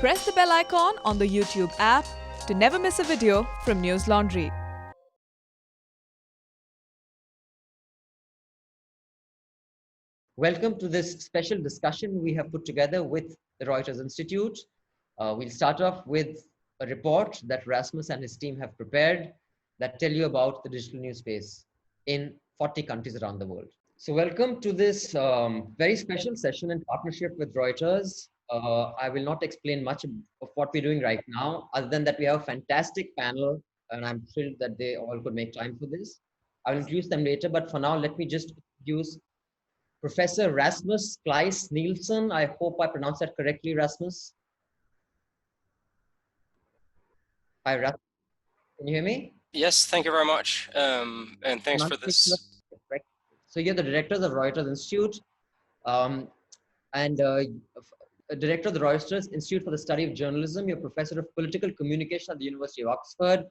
Press the bell icon on the YouTube app to never miss a video from Newslaundry. Welcome to this special discussion we have put together with the Reuters Institute. We'll start off with a report that Rasmus and his team have prepared that tell you about the digital news space in 40 countries around the world. So welcome to this very special session in partnership with Reuters. I will not explain much of what we're doing right now, other than that we have a fantastic panel, and I'm thrilled that they all could make time for this. I'll introduce them later, but for now, let me just introduce Professor Rasmus Kleis Nielsen. I hope I pronounced that correctly, Rasmus. Hi, Rasmus. Can you hear me? Yes, thank you very much. And thanks for this. So you're the director of the Reuters Institute and director of the Reuters Institute for the Study of Journalism. You're professor of political communication at the University of Oxford,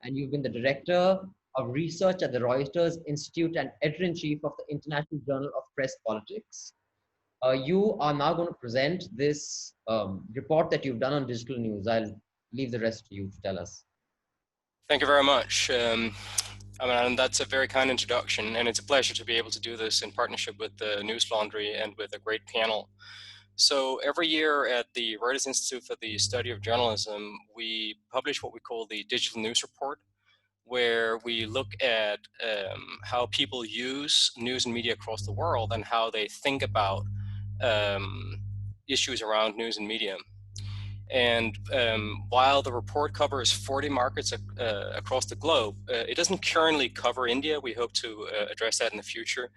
and you've been the director of research at the Reuters Institute and editor-in-chief of the International Journal of Press Politics. You are now going to present this report that you've done on digital news. I'll leave the rest to you to tell us. Thank you very much. And that's a very kind introduction, and it's a pleasure to be able to do this in partnership with the Newslaundry and with a great panel. So every year at the Reuters Institute for the Study of Journalism, we publish what we call the Digital News Report, where we look at how people use news and media across the world and how they think about issues around news and media. And while the report covers 40 markets across the globe, it doesn't currently cover India. We hope to address that in the future.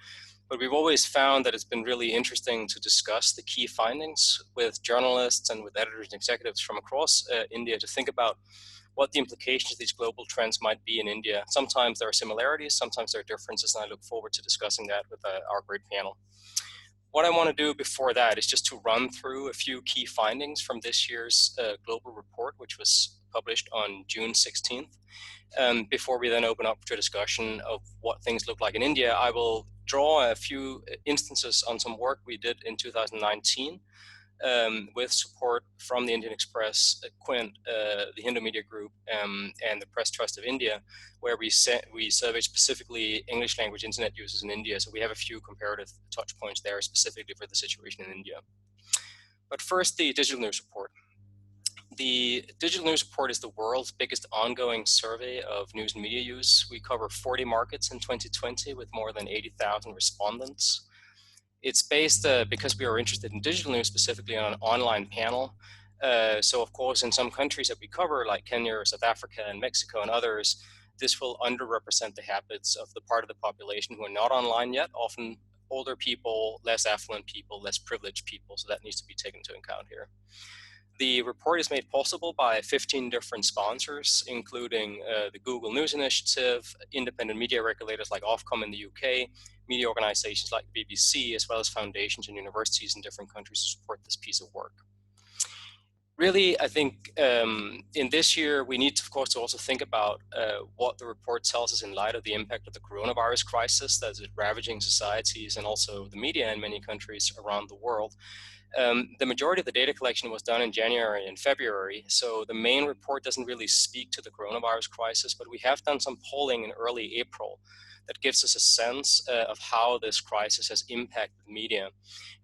But we've always found that it's been really interesting to discuss the key findings with journalists and with editors and executives from across India to think about what the implications of these global trends might be in India. Sometimes there are similarities, sometimes there are differences, and I look forward to discussing that with our great panel. What I want to do before that is just to run through a few key findings from this year's global report, which was published on June 16th. Before we then open up to a discussion of what things look like in India, I will draw a few instances on some work we did in 2019 with support from the Indian Express, Quint, the Hindu Media Group, and the Press Trust of India, where we surveyed specifically English language internet users in India. So we have a few comparative touch points there specifically for the situation in India. But first, the Digital News Report. The Digital News Report is the world's biggest ongoing survey of news and media use. We cover 40 markets in 2020 with more than 80,000 respondents. It's based, because we are interested in digital news, specifically on an online panel. So of course, in some countries that we cover, like Kenya or South Africa and Mexico and others, this will underrepresent the habits of the part of the population who are not online yet, often older people, less affluent people, less privileged people. So that needs to be taken into account here. The report is made possible by 15 different sponsors, including the Google News Initiative, independent media regulators like Ofcom in the UK, media organizations like the BBC, as well as foundations and universities in different countries to support this piece of work. Really, I think in this year, we need to, of course, to also think about what the report tells us in light of the impact of the coronavirus crisis that is ravaging societies and also the media in many countries around the world. The majority of the data collection was done in January and February, so the main report doesn't really speak to the coronavirus crisis, but we have done some polling in early April that gives us a sense of how this crisis has impacted media.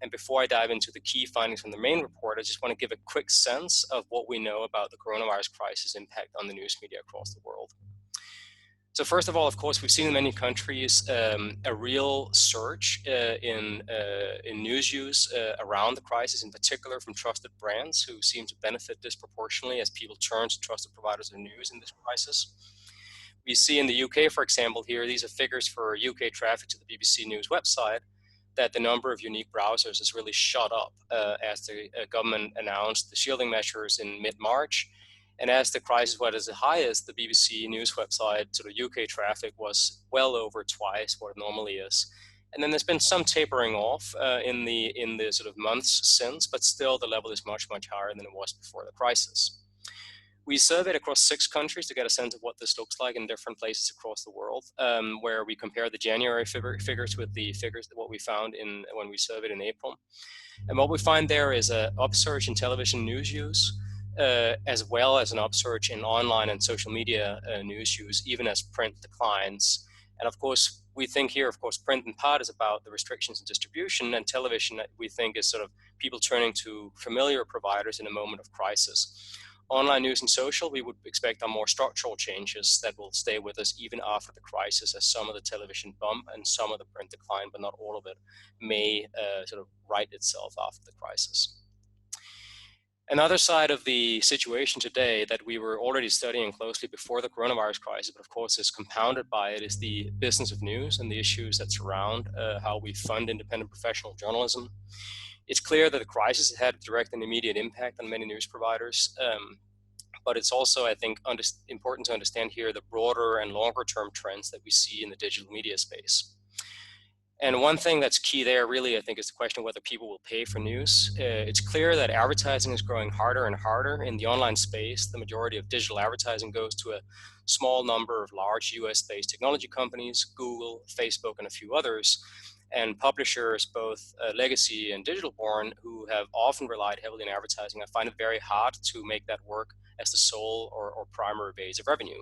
And before I dive into the key findings from the main report, I just want to give a quick sense of what we know about the coronavirus crisis impact on the news media across the world. So first of all, of course, we've seen in many countries a real surge in news use around the crisis, in particular from trusted brands who seem to benefit disproportionately as people turn to trusted providers of news in this crisis. We see in the UK, for example, here, these are figures for UK traffic to the BBC News website, that the number of unique browsers has really shot up as the government announced the shielding measures in mid-March. And as the crisis was at the highest, the BBC News website, sort of UK traffic, was well over twice what it normally is. And then there's been some tapering off in the sort of months since, but still the level is much, much higher than it was before the crisis. We surveyed across 6 countries to get a sense of what this looks like in different places across the world, where we compared the January figures with the figures that what we found when we surveyed in April. And what we find there is an upsurge in television news use, as well as an upsurge in online and social media news use, even as print declines. And of course, we think here, of course, print in part is about the restrictions in distribution, and television we think is sort of people turning to familiar providers in a moment of crisis. Online news and social, we would expect are more structural changes that will stay with us even after the crisis, as some of the television bump and some of the print decline, but not all of it, may sort of right itself after the crisis. Another side of the situation today that we were already studying closely before the coronavirus crisis, but of course is compounded by it, is the business of news and the issues that surround how we fund independent professional journalism. It's clear that the crisis has had a direct and immediate impact on many news providers, but it's also, I think, important to understand here the broader and longer term trends that we see in the digital media space. And one thing that's key there really, I think, is the question of whether people will pay for news. It's clear that advertising is growing harder and harder in the online space. The majority of digital advertising goes to a small number of large US-based technology companies, Google, Facebook, and a few others, and publishers, both legacy and digital born, who have often relied heavily on advertising. I find it very hard to make that work as the sole or primary base of revenue.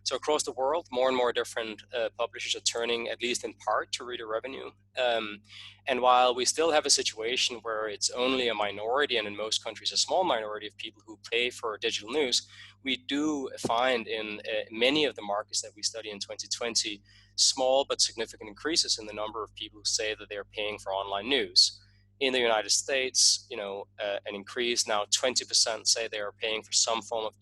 So across the world, more and more different publishers are turning, at least in part, to reader revenue. And while we still have a situation where it's only a minority, and in most countries a small minority of people who pay for digital news, we do find in many of the markets that we study in 2020, small but significant increases in the number of people who say that they're paying for online news. In the United States, an increase now 20% say they are paying for some form of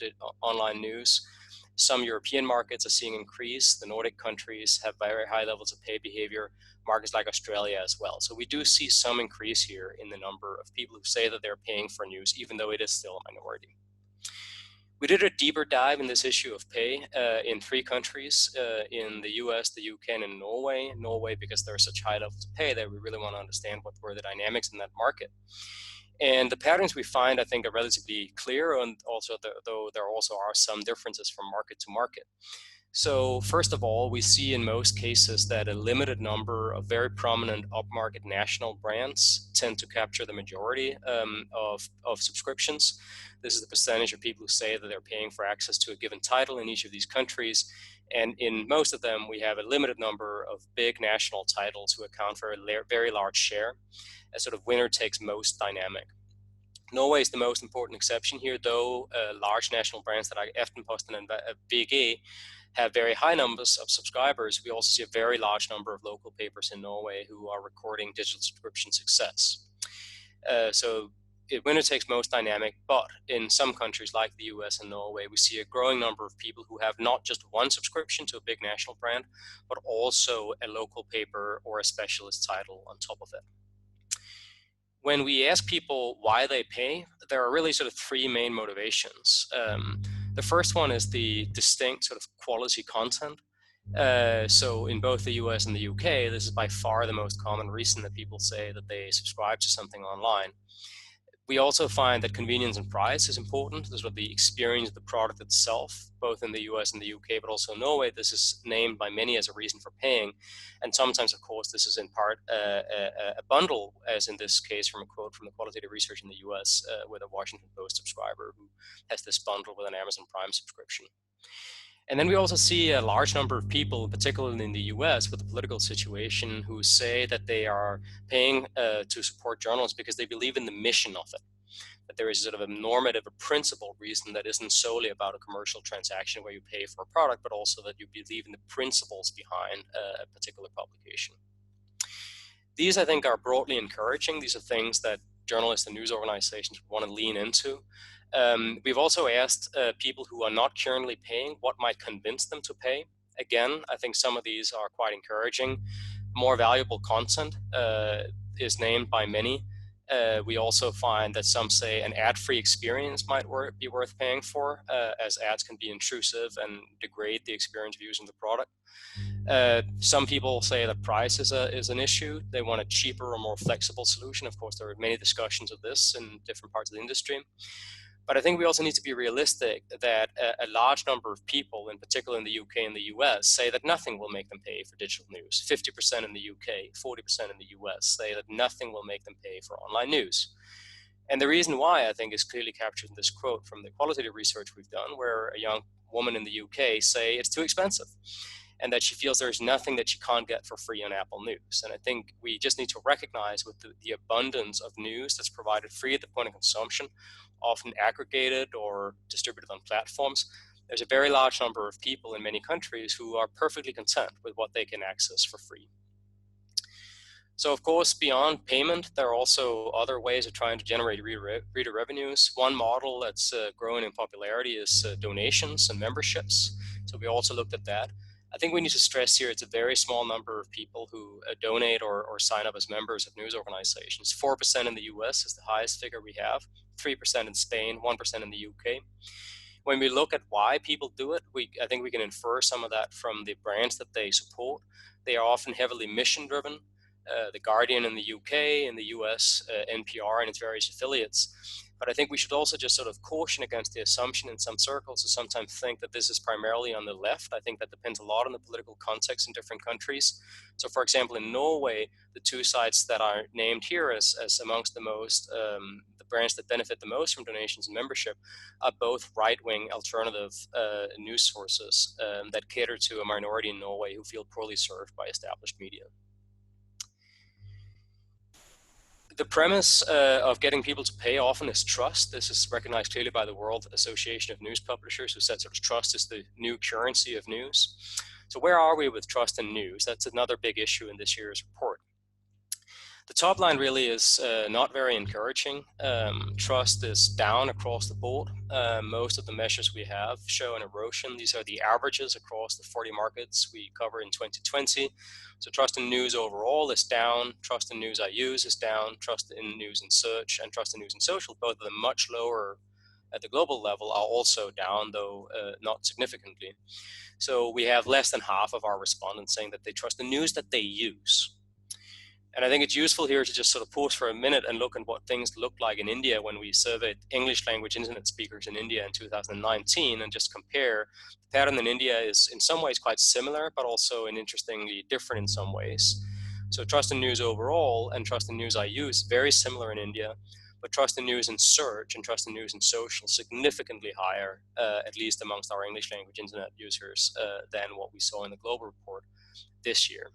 online news. Some European markets are seeing increase. The Nordic countries have very high levels of pay behavior, markets like Australia as well. So we do see some increase here in the number of people who say that they're paying for news, even though it is still a minority. We did a deeper dive in this issue of pay in 3 countries, in the US, the UK, and in Norway. Norway, because there are such high levels of pay that we really want to understand what were the dynamics in that market. And the patterns we find, I think, are relatively clear, and also though there also are some differences from market to market. So first of all, we see in most cases that a limited number of very prominent upmarket national brands tend to capture the majority of subscriptions. This is the percentage of people who say that they're paying for access to a given title in each of these countries. And in most of them, we have a limited number of big national titles who account for a very large share, a sort of winner takes most dynamic. Norway is the most important exception here, though large national brands that like Aftenposten and VG have very high numbers of subscribers. We also see a very large number of local papers in Norway who are recording digital subscription success. So winner takes most dynamic, but in some countries like the US and Norway, we see a growing number of people who have not just one subscription to a big national brand, but also a local paper or a specialist title on top of it. When we ask people why they pay, there are really sort of 3 main motivations. The first one is the distinct sort of quality content. So in both the US and the UK, this is by far the most common reason that people say that they subscribe to something online. We also find that convenience and price is important. This is the experience of the product itself, both in the US and the UK, but also Norway. This is named by many as a reason for paying. And sometimes, of course, this is in part a bundle, as in this case from a quote from the qualitative research in the US with a Washington Post subscriber who has this bundle with an Amazon Prime subscription. And then we also see a large number of people, particularly in the US with the political situation, who say that they are paying to support journalists because they believe in the mission of it. That there is sort of a normative, a principle reason that isn't solely about a commercial transaction where you pay for a product, but also that you believe in the principles behind a particular publication. These, I think, are broadly encouraging. These are things that journalists and news organizations want to lean into. We've also asked people who are not currently paying what might convince them to pay. Again, I think some of these are quite encouraging. More valuable content is named by many. We also find that some say an ad-free experience might be worth paying for, as ads can be intrusive and degrade the experience of using the product. Some people say that price is an issue. They want a cheaper or more flexible solution. Of course, there are many discussions of this in different parts of the industry. But I think we also need to be realistic that a large number of people, in particular in the UK and the US, say that nothing will make them pay for digital news. 50% in the UK, 40% in the US say that nothing will make them pay for online news. And the reason why, I think, is clearly captured in this quote from the qualitative research we've done, where a young woman in the UK say it's too expensive, and that she feels there's nothing that she can't get for free on Apple News. And I think we just need to recognize with the abundance of news that's provided free at the point of consumption, often aggregated or distributed on platforms, there's a very large number of people in many countries who are perfectly content with what they can access for free. So of course, beyond payment, there are also other ways of trying to generate reader revenues. One model that's growing in popularity is donations and memberships. So we also looked at that. I think we need to stress here, it's a very small number of people who donate or sign up as members of news organizations. 4% in the US is the highest figure we have, 3% in Spain, 1% in the UK. When we look at why people do it, I think we can infer some of that from the brands that they support. They are often heavily mission driven. The Guardian in the UK, in the US, NPR and its various affiliates. But I think we should also just sort of caution against the assumption in some circles to sometimes think that this is primarily on the left. I think that depends a lot on the political context in different countries. So for example, in Norway, the two sites that are named here as amongst the most, the brands that benefit the most from donations and membership are both right-wing alternative news sources that cater to a minority in Norway who feel poorly served by established media. The premise of getting people to pay often is trust. This is recognized clearly by the World Association of News Publishers, who said sort of trust is the new currency of news. So where are we with trust in news? That's another big issue in this year's report. The top line really is not very encouraging. Trust is down across the board. Most of the measures we have show an erosion. These are the averages across the 40 markets we cover in 2020. So trust in news overall is down. Trust in news I use is down. Trust in news in search and trust in news in social, both of them much lower at the global level, are also down, though not significantly. So we have less than half of our respondents saying that they trust the news that they use. And I think it's useful here to just sort of pause for a minute and look at what things looked like in India when we surveyed English language internet speakers in India in 2019 and just compare. The pattern in India is in some ways quite similar, but also interestingly different in some ways. So trust in news overall and trust in news I use, very similar in India, but trust in news in search and trust in news in social significantly higher, at least amongst our English language internet users, than what we saw in the global report this year.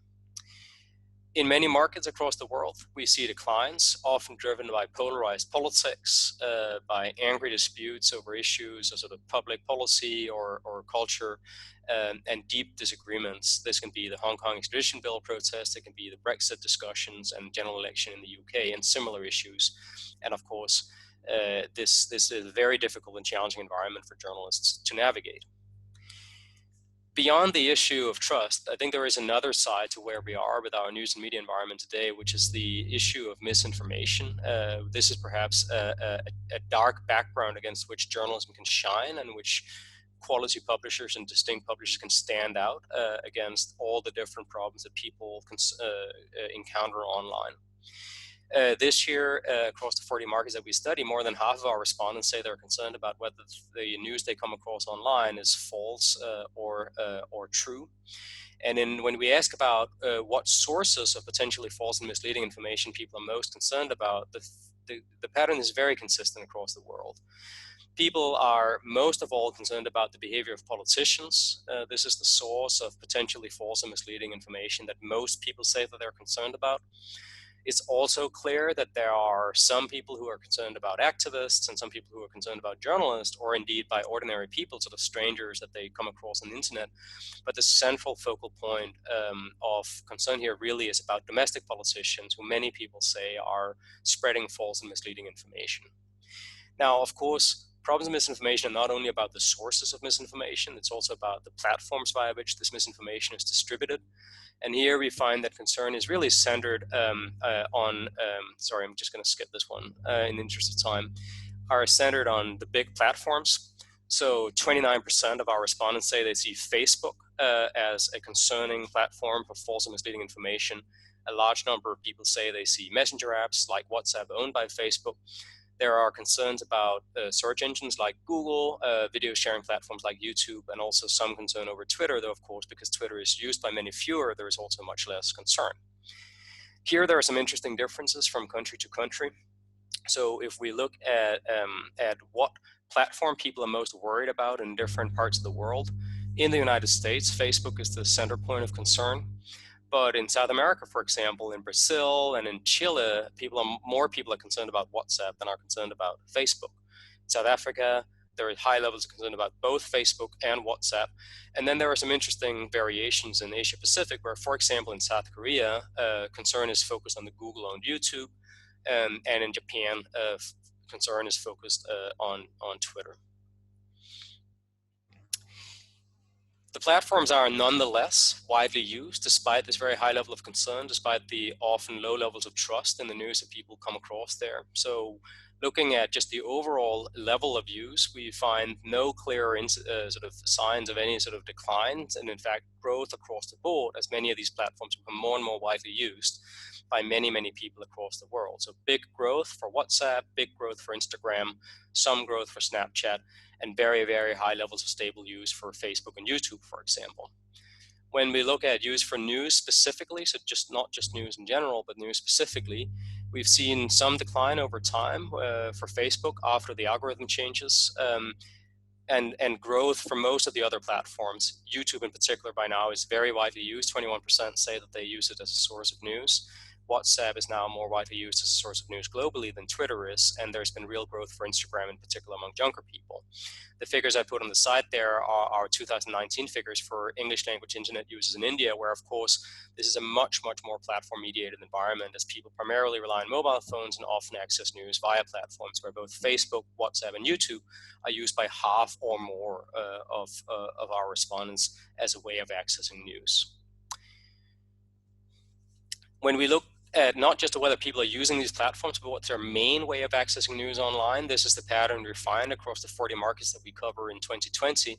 In many markets across the world, we see declines, often driven by polarized politics, by angry disputes over issues of sort of public policy or culture, and deep disagreements. This can be the Hong Kong extradition bill protest, it can be the Brexit discussions and general election in the UK and similar issues. And of course, this is a very difficult and challenging environment for journalists to navigate. Beyond the issue of trust, I think there is another side to where we are with our news and media environment today, which is the issue of misinformation. This is perhaps a dark background against which journalism can shine and which quality publishers and distinct publishers can stand out against all the different problems that people encounter online. This year, across the 40 markets that we study, more than half of our respondents say they're concerned about whether the news they come across online is false or true. And when we ask about what sources of potentially false and misleading information people are most concerned about, the pattern is very consistent across the world. People are most of all concerned about the behavior of politicians. This is the source of potentially false and misleading information that most people say that they're concerned about. It's also clear that there are some people who are concerned about activists and some people who are concerned about journalists, or indeed by ordinary people, sort of strangers that they come across on the internet. But the central focal point of concern here really is about domestic politicians, who many people say are spreading false and misleading information. Now, of course, problems of misinformation are not only about the sources of misinformation, it's also about the platforms via which this misinformation is distributed. And here we find that concern is really centered sorry, I'm just going to skip this one in the interest of time, are centered on the big platforms. So 29% of our respondents say they see Facebook as a concerning platform for false and misleading information. A large number of people say they see messenger apps like WhatsApp owned by Facebook. There are concerns about search engines like Google, video sharing platforms like YouTube, and also some concern over Twitter, though, of course, because Twitter is used by many fewer, there is also much less concern. Here, there are some interesting differences from country to country. So if we look at what platform people are most worried about in different parts of the world, in the United States, Facebook is the center point of concern. But in South America, for example, in Brazil and in Chile, more people are concerned about WhatsApp than are concerned about Facebook. In South Africa, there are high levels of concern about both Facebook and WhatsApp. And then there are some interesting variations in Asia Pacific, where, for example, in South Korea, concern is focused on the Google-owned YouTube, and in Japan, concern is focused on Twitter. The platforms are nonetheless widely used despite this very high level of concern, despite the often low levels of trust in the news that people come across there. So looking at just the overall level of use, we find no clear sort of signs of any sort of declines, and in fact growth across the board as many of these platforms become more and more widely used by many, many people across the world. So big growth for WhatsApp, big growth for Instagram, some growth for Snapchat, and very, very high levels of stable use for Facebook and YouTube, for example. When we look at use for news specifically, so not just news in general, but news specifically, we've seen some decline over time for Facebook after the algorithm changes, and growth for most of the other platforms. YouTube in particular by now is very widely used. 21% say that they use it as a source of news. WhatsApp is now more widely used as a source of news globally than Twitter is, and there's been real growth for Instagram in particular among younger people. The figures I put on the side there are our 2019 figures for English language internet users in India, where of course this is a much, much more platform mediated environment as people primarily rely on mobile phones and often access news via platforms where both Facebook, WhatsApp, and YouTube are used by half or more of our respondents as a way of accessing news. When we look at not just whether people are using these platforms, but what's their main way of accessing news online, this is the pattern we find across the 40 markets that we cover in 2020.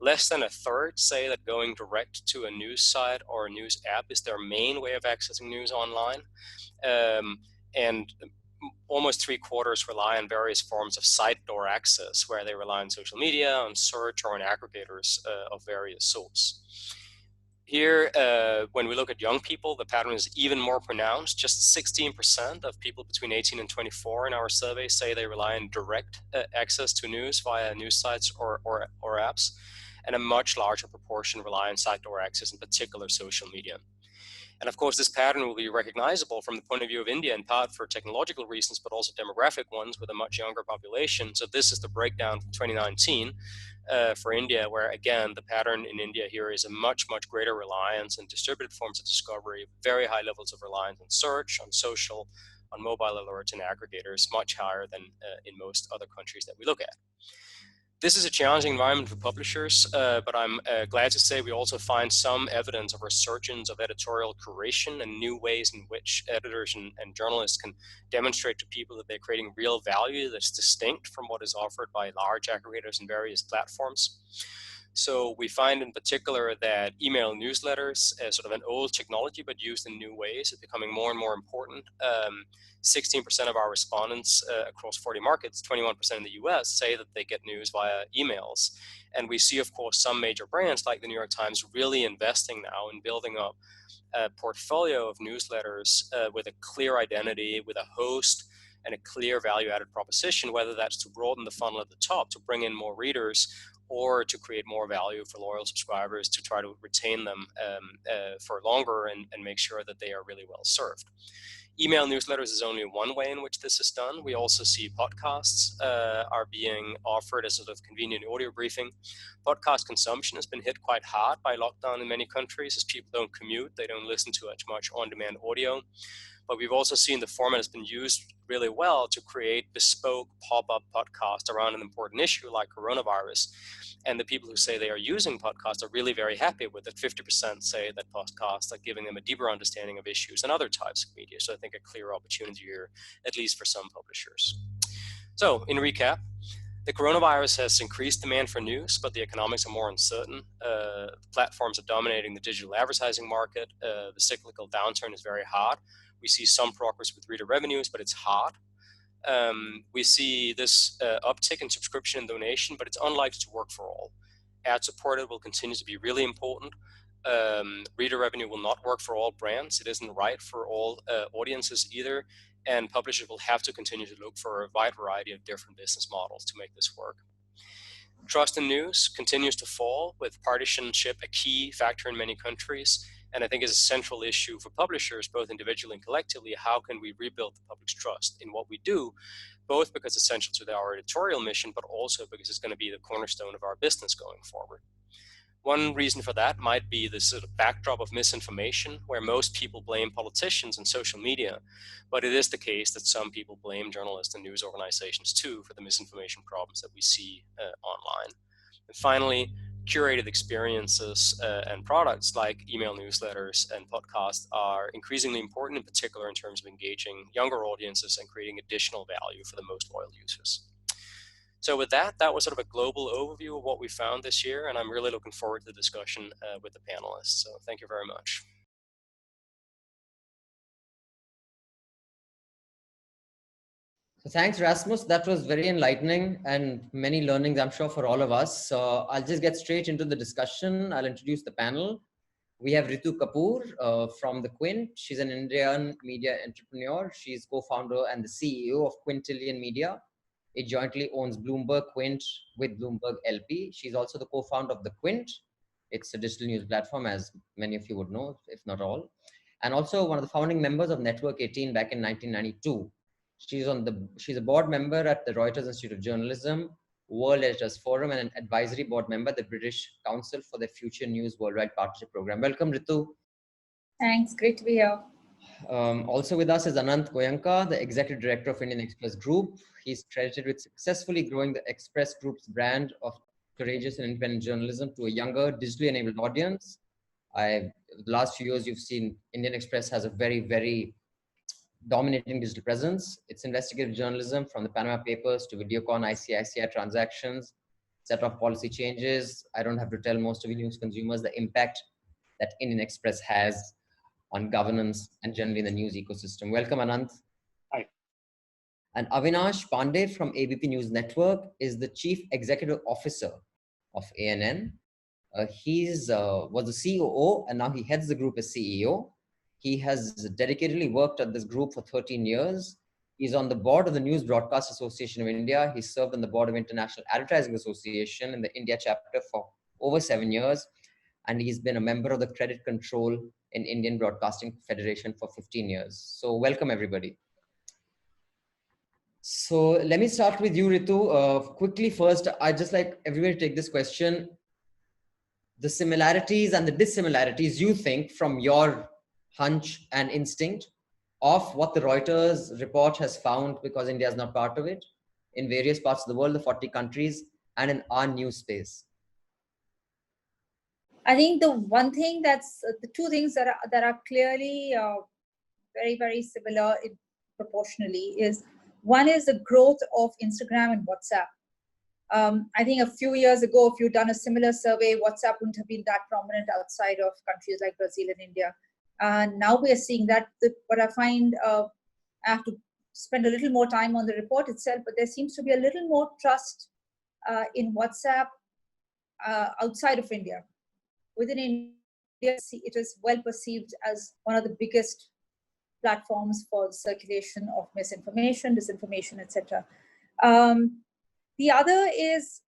Less than a third say that going direct to a news site or a news app is their main way of accessing news online. And almost 3/4 rely on various forms of site door access, where they rely on social media, on search, or on aggregators of various sorts. Here, when we look at young people, the pattern is even more pronounced. Just 16% of people between 18 and 24 in our survey say they rely on direct access to news via news sites or apps, and a much larger proportion rely on site door access, in particular social media. And of course, this pattern will be recognizable from the point of view of India, in part for technological reasons, but also demographic ones with a much younger population. So this is the breakdown from 2019 for India, where again, the pattern in India here is a much, much greater reliance on distributed forms of discovery, very high levels of reliance on search, on social, on mobile alerts and aggregators, much higher than in most other countries that we look at. This is a challenging environment for publishers, but I'm glad to say we also find some evidence of resurgence of editorial curation and new ways in which editors and journalists can demonstrate to people that they're creating real value that's distinct from what is offered by large aggregators and various platforms. So we find in particular that email newsletters, as sort of an old technology but used in new ways, is becoming more and more important. 16% of our respondents across 40 markets, 21% in the US, say that they get news via emails. And we see, of course, some major brands like the New York Times really investing now in building up a portfolio of newsletters with a clear identity, with a host, and a clear value-added proposition, whether that's to broaden the funnel at the top, to bring in more readers, or to create more value for loyal subscribers, to try to retain them for longer and make sure that they are really well served. Email newsletters is only one way in which this is done. We also see podcasts are being offered as sort of convenient audio briefing. Podcast consumption has been hit quite hard by lockdown in many countries, as people don't commute, they don't listen to as much on-demand audio. But we've also seen the format has been used really well to create bespoke pop-up podcasts around an important issue like coronavirus. And the people who say they are using podcasts are really very happy with it. 50% say that podcasts are giving them a deeper understanding of issues and other types of media. So I think a clear opportunity here, at least for some publishers. So in recap, the coronavirus has increased demand for news, but the economics are more uncertain. Platforms are dominating the digital advertising market. The cyclical downturn is very hard. We see some progress with reader revenues, but it's hard. We see this uptick in subscription and donation, but it's unlikely to work for all. Ad-supported will continue to be really important. Reader revenue will not work for all brands. It isn't right for all audiences either. and publishers will have to continue to look for a wide variety of different business models to make this work. Trust in news continues to fall, with partisanship a key factor in many countries, and I think is a central issue for publishers, both individually and collectively. How can we rebuild the public's trust in what we do, both because it's essential to our editorial mission, but also because it's going to be the cornerstone of our business going forward. One reason for that might be this sort of backdrop of misinformation, where most people blame politicians and social media, but it is the case that some people blame journalists and news organizations too for the misinformation problems that we see online. And finally, curated experiences and products like email newsletters and podcasts are increasingly important, in particular in terms of engaging younger audiences and creating additional value for the most loyal users. So with that, that was sort of a global overview of what we found this year, and I'm really looking forward to the discussion with the panelists. So thank you very much. So thanks, Rasmus. That was very enlightening and many learnings, I'm sure, for all of us. So I'll just get straight into the discussion. I'll introduce the panel. We have Ritu Kapoor from the Quint. She's an Indian media entrepreneur. She's co-founder and the CEO of Quintillion Media. It jointly owns Bloomberg Quint with Bloomberg LP. She's also the co-founder of the Quint. It's a digital news platform, as many of you would know, if not all. And also one of the founding members of Network 18 back in 1992. She's a board member at the Reuters Institute of Journalism, World Editors Forum, and an advisory board member at the British Council for the Future News Worldwide Partnership Program. Welcome, Ritu. Thanks, great to be here. Also with us is Anant Goenka, the Executive Director of Indian Express Group. He's credited with successfully growing the Express Group's brand of courageous and independent journalism to a younger, digitally enabled audience. The last few years, you've seen Indian Express has a very, very dominating digital presence. It's investigative journalism from the Panama Papers to Videocon, ICICI transactions, set of policy changes. I don't have to tell most of you news consumers the impact that Indian Express has on governance and generally in the news ecosystem. Welcome, Anant. Hi. And Avinash Pandey from ABP News Network is the Chief Executive Officer of ANN. He was the COO, and now he heads the group as CEO. He has dedicatedly worked at this group for 13 years. He's on the board of the News Broadcast Association of India. He served on the board of International Advertising Association in the India chapter for over 7 years. And he's been a member of the Credit Control in Indian Broadcasting Federation for 15 years. So welcome, everybody. So let me start with you, Ritu. Quickly first, I'd just like everybody to take this question. The similarities and the dissimilarities you think from your hunch and instinct of what the Reuters report has found, because India is not part of it, in various parts of the world, the 40 countries, and in our news space. I think the one thing the two things that are clearly very, very similar proportionally is, one is the growth of Instagram and WhatsApp. I think a few years ago, if you'd done a similar survey, WhatsApp wouldn't have been that prominent outside of countries like Brazil and India. Now we are seeing that. What I find, I have to spend a little more time on the report itself, but there seems to be a little more trust in WhatsApp outside of India. Within India, it is well perceived as one of the biggest platforms for the circulation of misinformation, disinformation, etc. The other is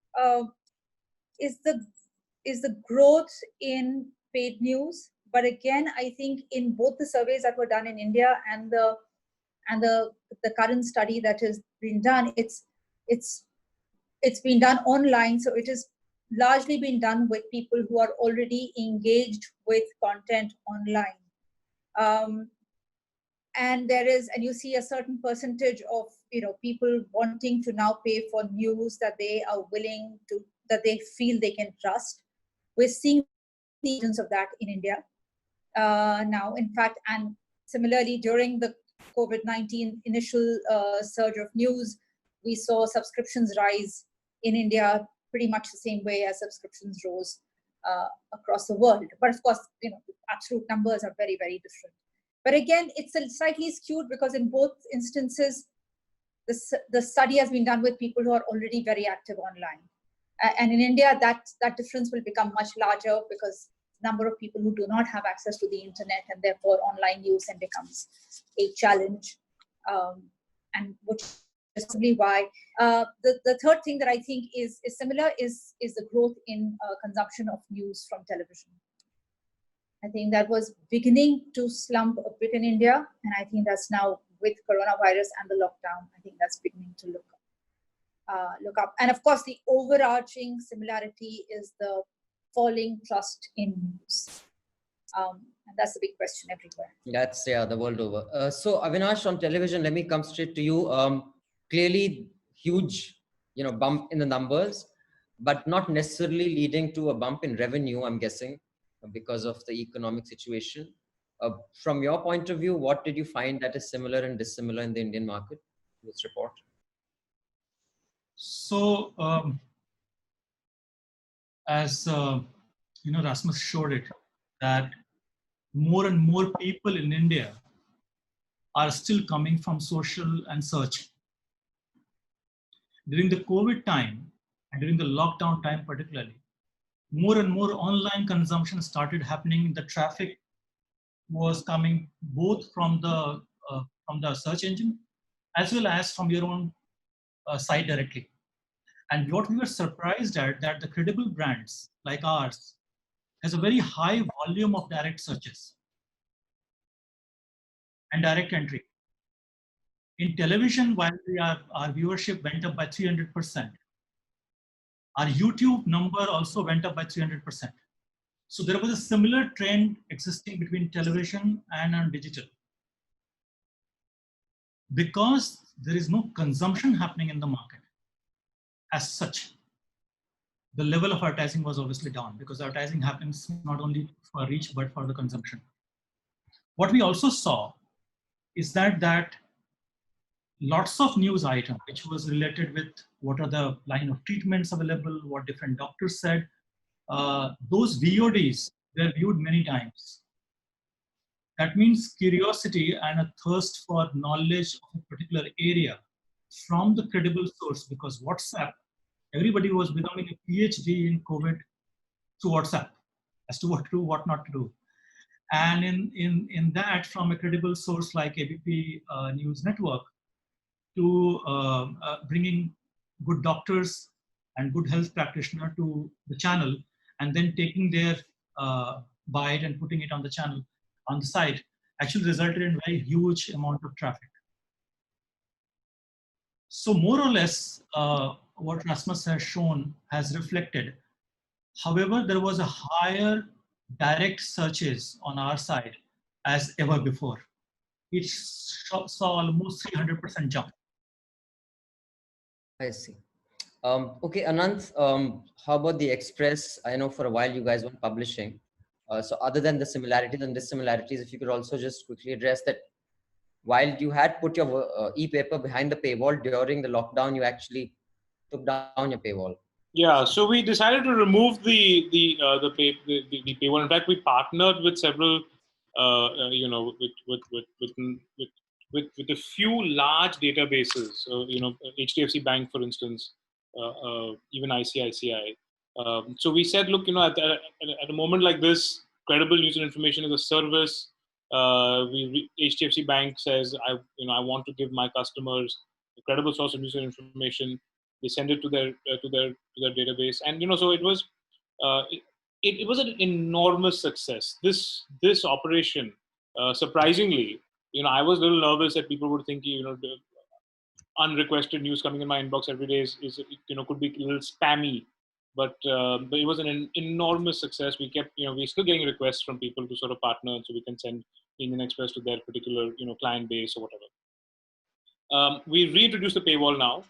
the growth in paid news. But again, I think in both the surveys that were done in India and the current study that has been done, it's been done online, so it is largely been done with people who are already engaged with content online. And you see a certain percentage of people wanting to now pay for news that they are willing to, that they feel they can trust. We're seeing the evidence of that in India now, in fact, and similarly during the COVID-19 initial surge of news, we saw subscriptions rise in India pretty much the same way as subscriptions rose across the world. But of course, the absolute numbers are very, very different. But again, it's slightly skewed because in both instances, the study has been done with people who are already very active online. And in India, that difference will become much larger because the number of people who do not have access to the internet, and therefore online news then becomes a challenge. and which is probably why. The third thing that I think is similar is the growth in consumption of news from television. I think that was beginning to slump a bit in India, and I think that's now with coronavirus and the lockdown, I think that's beginning to look up. And of course, the overarching similarity is the falling trust in news. And that's the big question everywhere. That's the world over. So Avinash, on television, let me come straight to you. Clearly huge, bump in the numbers, but not necessarily leading to a bump in revenue, I'm guessing, because of the economic situation. From your point of view, what did you find that is similar and dissimilar in the Indian market in this report? So, as Rasmus showed it, that more and more people in India are still coming from social and search. During the COVID time and during the lockdown time particularly, more and more online consumption started happening. The traffic was coming both from the search engine as well as from your own site directly. And what we were surprised at, that the credible brands like ours has a very high volume of direct searches and direct entry. In television, while our viewership went up by 300%, our YouTube number also went up by 300%. So there was a similar trend existing between television and on digital. Because there is no consumption happening in the market as such, the level of advertising was obviously down, because advertising happens not only for reach but for the consumption. What we also saw is that lots of news items which was related with what are the line of treatments available, what different doctors said, those VODs were viewed many times. That means curiosity and a thirst for knowledge of a particular area from the credible source, because WhatsApp, everybody was becoming a PhD in COVID through WhatsApp as to what to do, what not to do. And in that, from a credible source like ABP News Network, to bringing good doctors and good health practitioner to the channel, and then taking their bite and putting it on the channel, on the site, actually resulted in very huge amount of traffic. So more or less, what Rasmus has shown has reflected. However, there was a higher direct searches on our side as ever before. It saw almost 300% jump. I see. Okay, Anant, how about the Express? I know for a while you guys weren't publishing. So other than the similarities and dissimilarities, if you could also just quickly address that, while you had put your e-paper behind the paywall during the lockdown, you actually took down your paywall. Yeah, so we decided to remove the paywall. In fact, we partnered with several, with a few large databases. HDFC Bank, for instance, even ICICI. So we said, look, at a moment like this, credible news and information is a service. HDFC Bank says, I want to give my customers a credible source of news and information. They send it to their database, and so it was it was an enormous success. This operation, surprisingly, I was a little nervous that people would think the unrequested news coming in my inbox every day is could be a little spammy, but it was an enormous success. We kept we're still getting requests from people to sort of partner, so we can send Indian Express to their particular client base or whatever. We reintroduced the paywall now.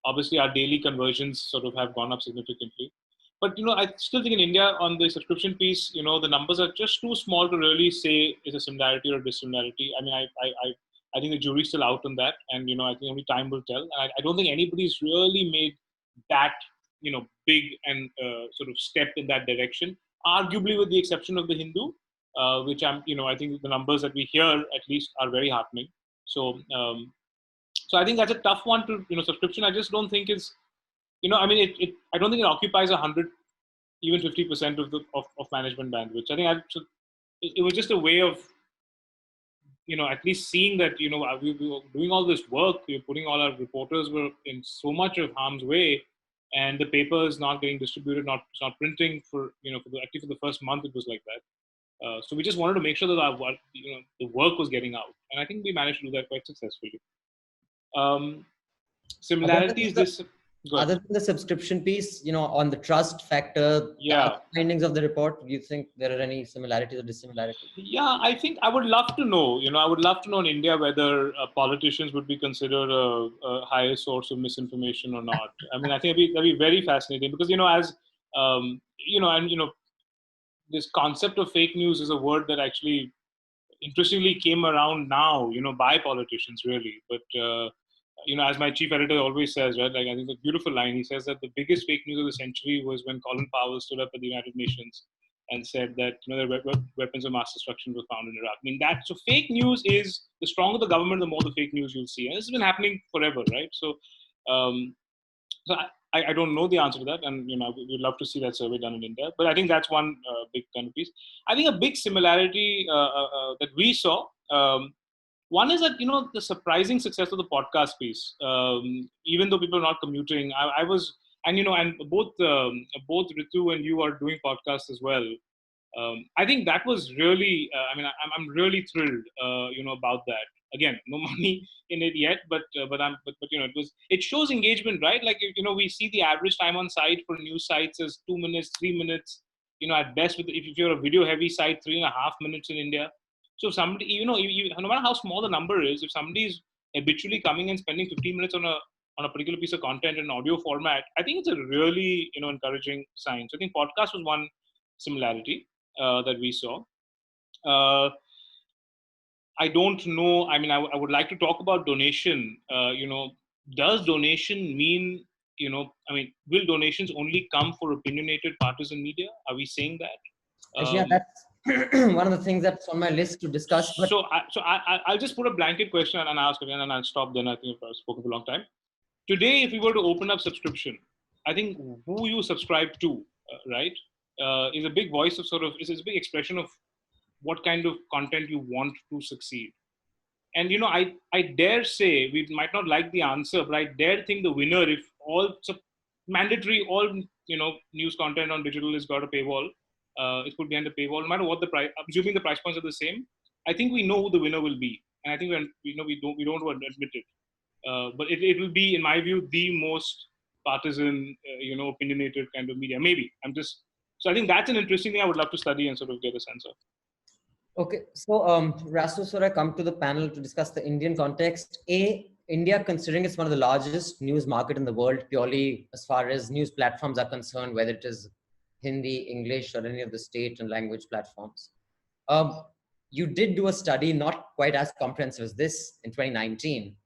Obviously, our daily conversions sort of have gone up significantly. But, I still think in India on the subscription piece, the numbers are just too small to really say is a similarity or a dissimilarity. I mean, I think the jury's still out on that. And, I think only time will tell. And I don't think anybody's really made that, big and sort of step in that direction, arguably with the exception of the Hindu, which I think the numbers that we hear at least are very heartening. So, so I think that's a tough one to, subscription. I just don't think it's, I don't think it occupies 100, even 50% of management bandwidth. I think it was just a way of, at least seeing that, we were doing all this work, we were putting all our reporters were in so much of harm's way, and the paper is not getting distributed, it's not printing for, actually for the first month, it was like that. So we just wanted to make sure that the work was getting out. And I think we managed to do that quite successfully. Similarities, other than the subscription piece, on the trust factor, the findings of the report, do you think there are any similarities or dissimilarities? Yeah, I think I would love to know, I would love to know in India whether politicians would be considered a higher source of misinformation or not. I mean, I think that'd be very fascinating because, this concept of fake news is a word that actually interestingly came around now, by politicians really. But, as my chief editor always says, right, like I think it's a beautiful line. He says that the biggest fake news of the century was when Colin Powell stood up at the United Nations and said that, weapons of mass destruction were found in Iraq. I mean, so fake news is, the stronger the government, the more the fake news you'll see. And this has been happening forever, right? So, I don't know the answer to that, and we'd love to see that survey done in India. But I think that's one big kind of piece. I think a big similarity that we saw, one is that the surprising success of the podcast piece. Even though people are not commuting, I was, and both Ritu and you are doing podcasts as well. I think that was really, I'm really thrilled, about that. Again, no money in it yet, but it shows engagement, right? Like, we see the average time on site for news sites is 2 minutes, 3 minutes, at best, if you're a video heavy site, 3.5 minutes in India. So if somebody, no matter how small the number is, if somebody is habitually coming and spending 15 minutes on a particular piece of content in audio format, I think it's a really, encouraging sign. So I think podcast was one similarity that we saw. I don't know. I mean, I would like to talk about donation. Does donation mean, will donations only come for opinionated partisan media? Are we saying that? Actually, that's one of the things that's on my list to discuss. But... So I'll just put a blanket question and ask again, and I'll stop then. I think I've spoken for a long time. Today, if we were to open up subscription, I think who you subscribe to, right, is a big voice of is a big expression of what kind of content you want to succeed. And, I dare say, we might not like the answer, but I dare think the winner, if all mandatory, all, news content on digital has got a paywall, it's put behind a paywall, no matter what the price, assuming the price points are the same, I think we know who the winner will be. And I think we don't want to admit it. But it will be, in my view, the most partisan, opinionated kind of media. Maybe. So I think that's an interesting thing I would love to study and sort of get a sense of. Okay, so Rasmus, I come to the panel to discuss the Indian context. India, considering it's one of the largest news market in the world, purely as far as news platforms are concerned, whether it is Hindi, English, or any of the state and language platforms. You did do a study, not quite as comprehensive as this, in 2019.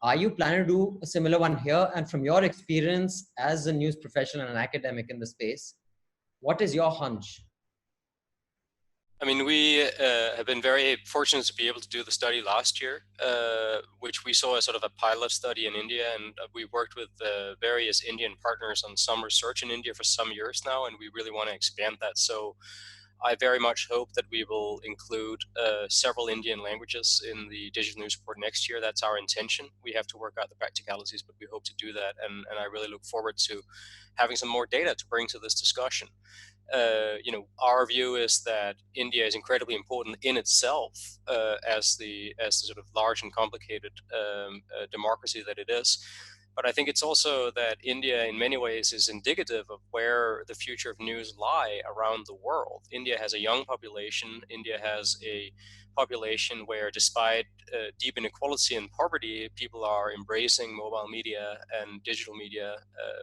Are you planning to do a similar one here? And from your experience as a news professional and an academic in the space, what is your hunch? I mean, we have been very fortunate to be able to do the study last year, which we saw as sort of a pilot study in India. And we worked with various Indian partners on some research in India for some years now, and we really want to expand that. So I very much hope that we will include several Indian languages in the digital news report next year. That's our intention. We have to work out the practicalities, but we hope to do that. And I really look forward to having some more data to bring to this discussion. Our view is that India is incredibly important in itself as the sort of large and complicated democracy that it is. But I think it's also that India in many ways is indicative of where the future of news lie around the world. India has a young population. India has a population where, despite deep inequality and poverty, people are embracing mobile media and digital media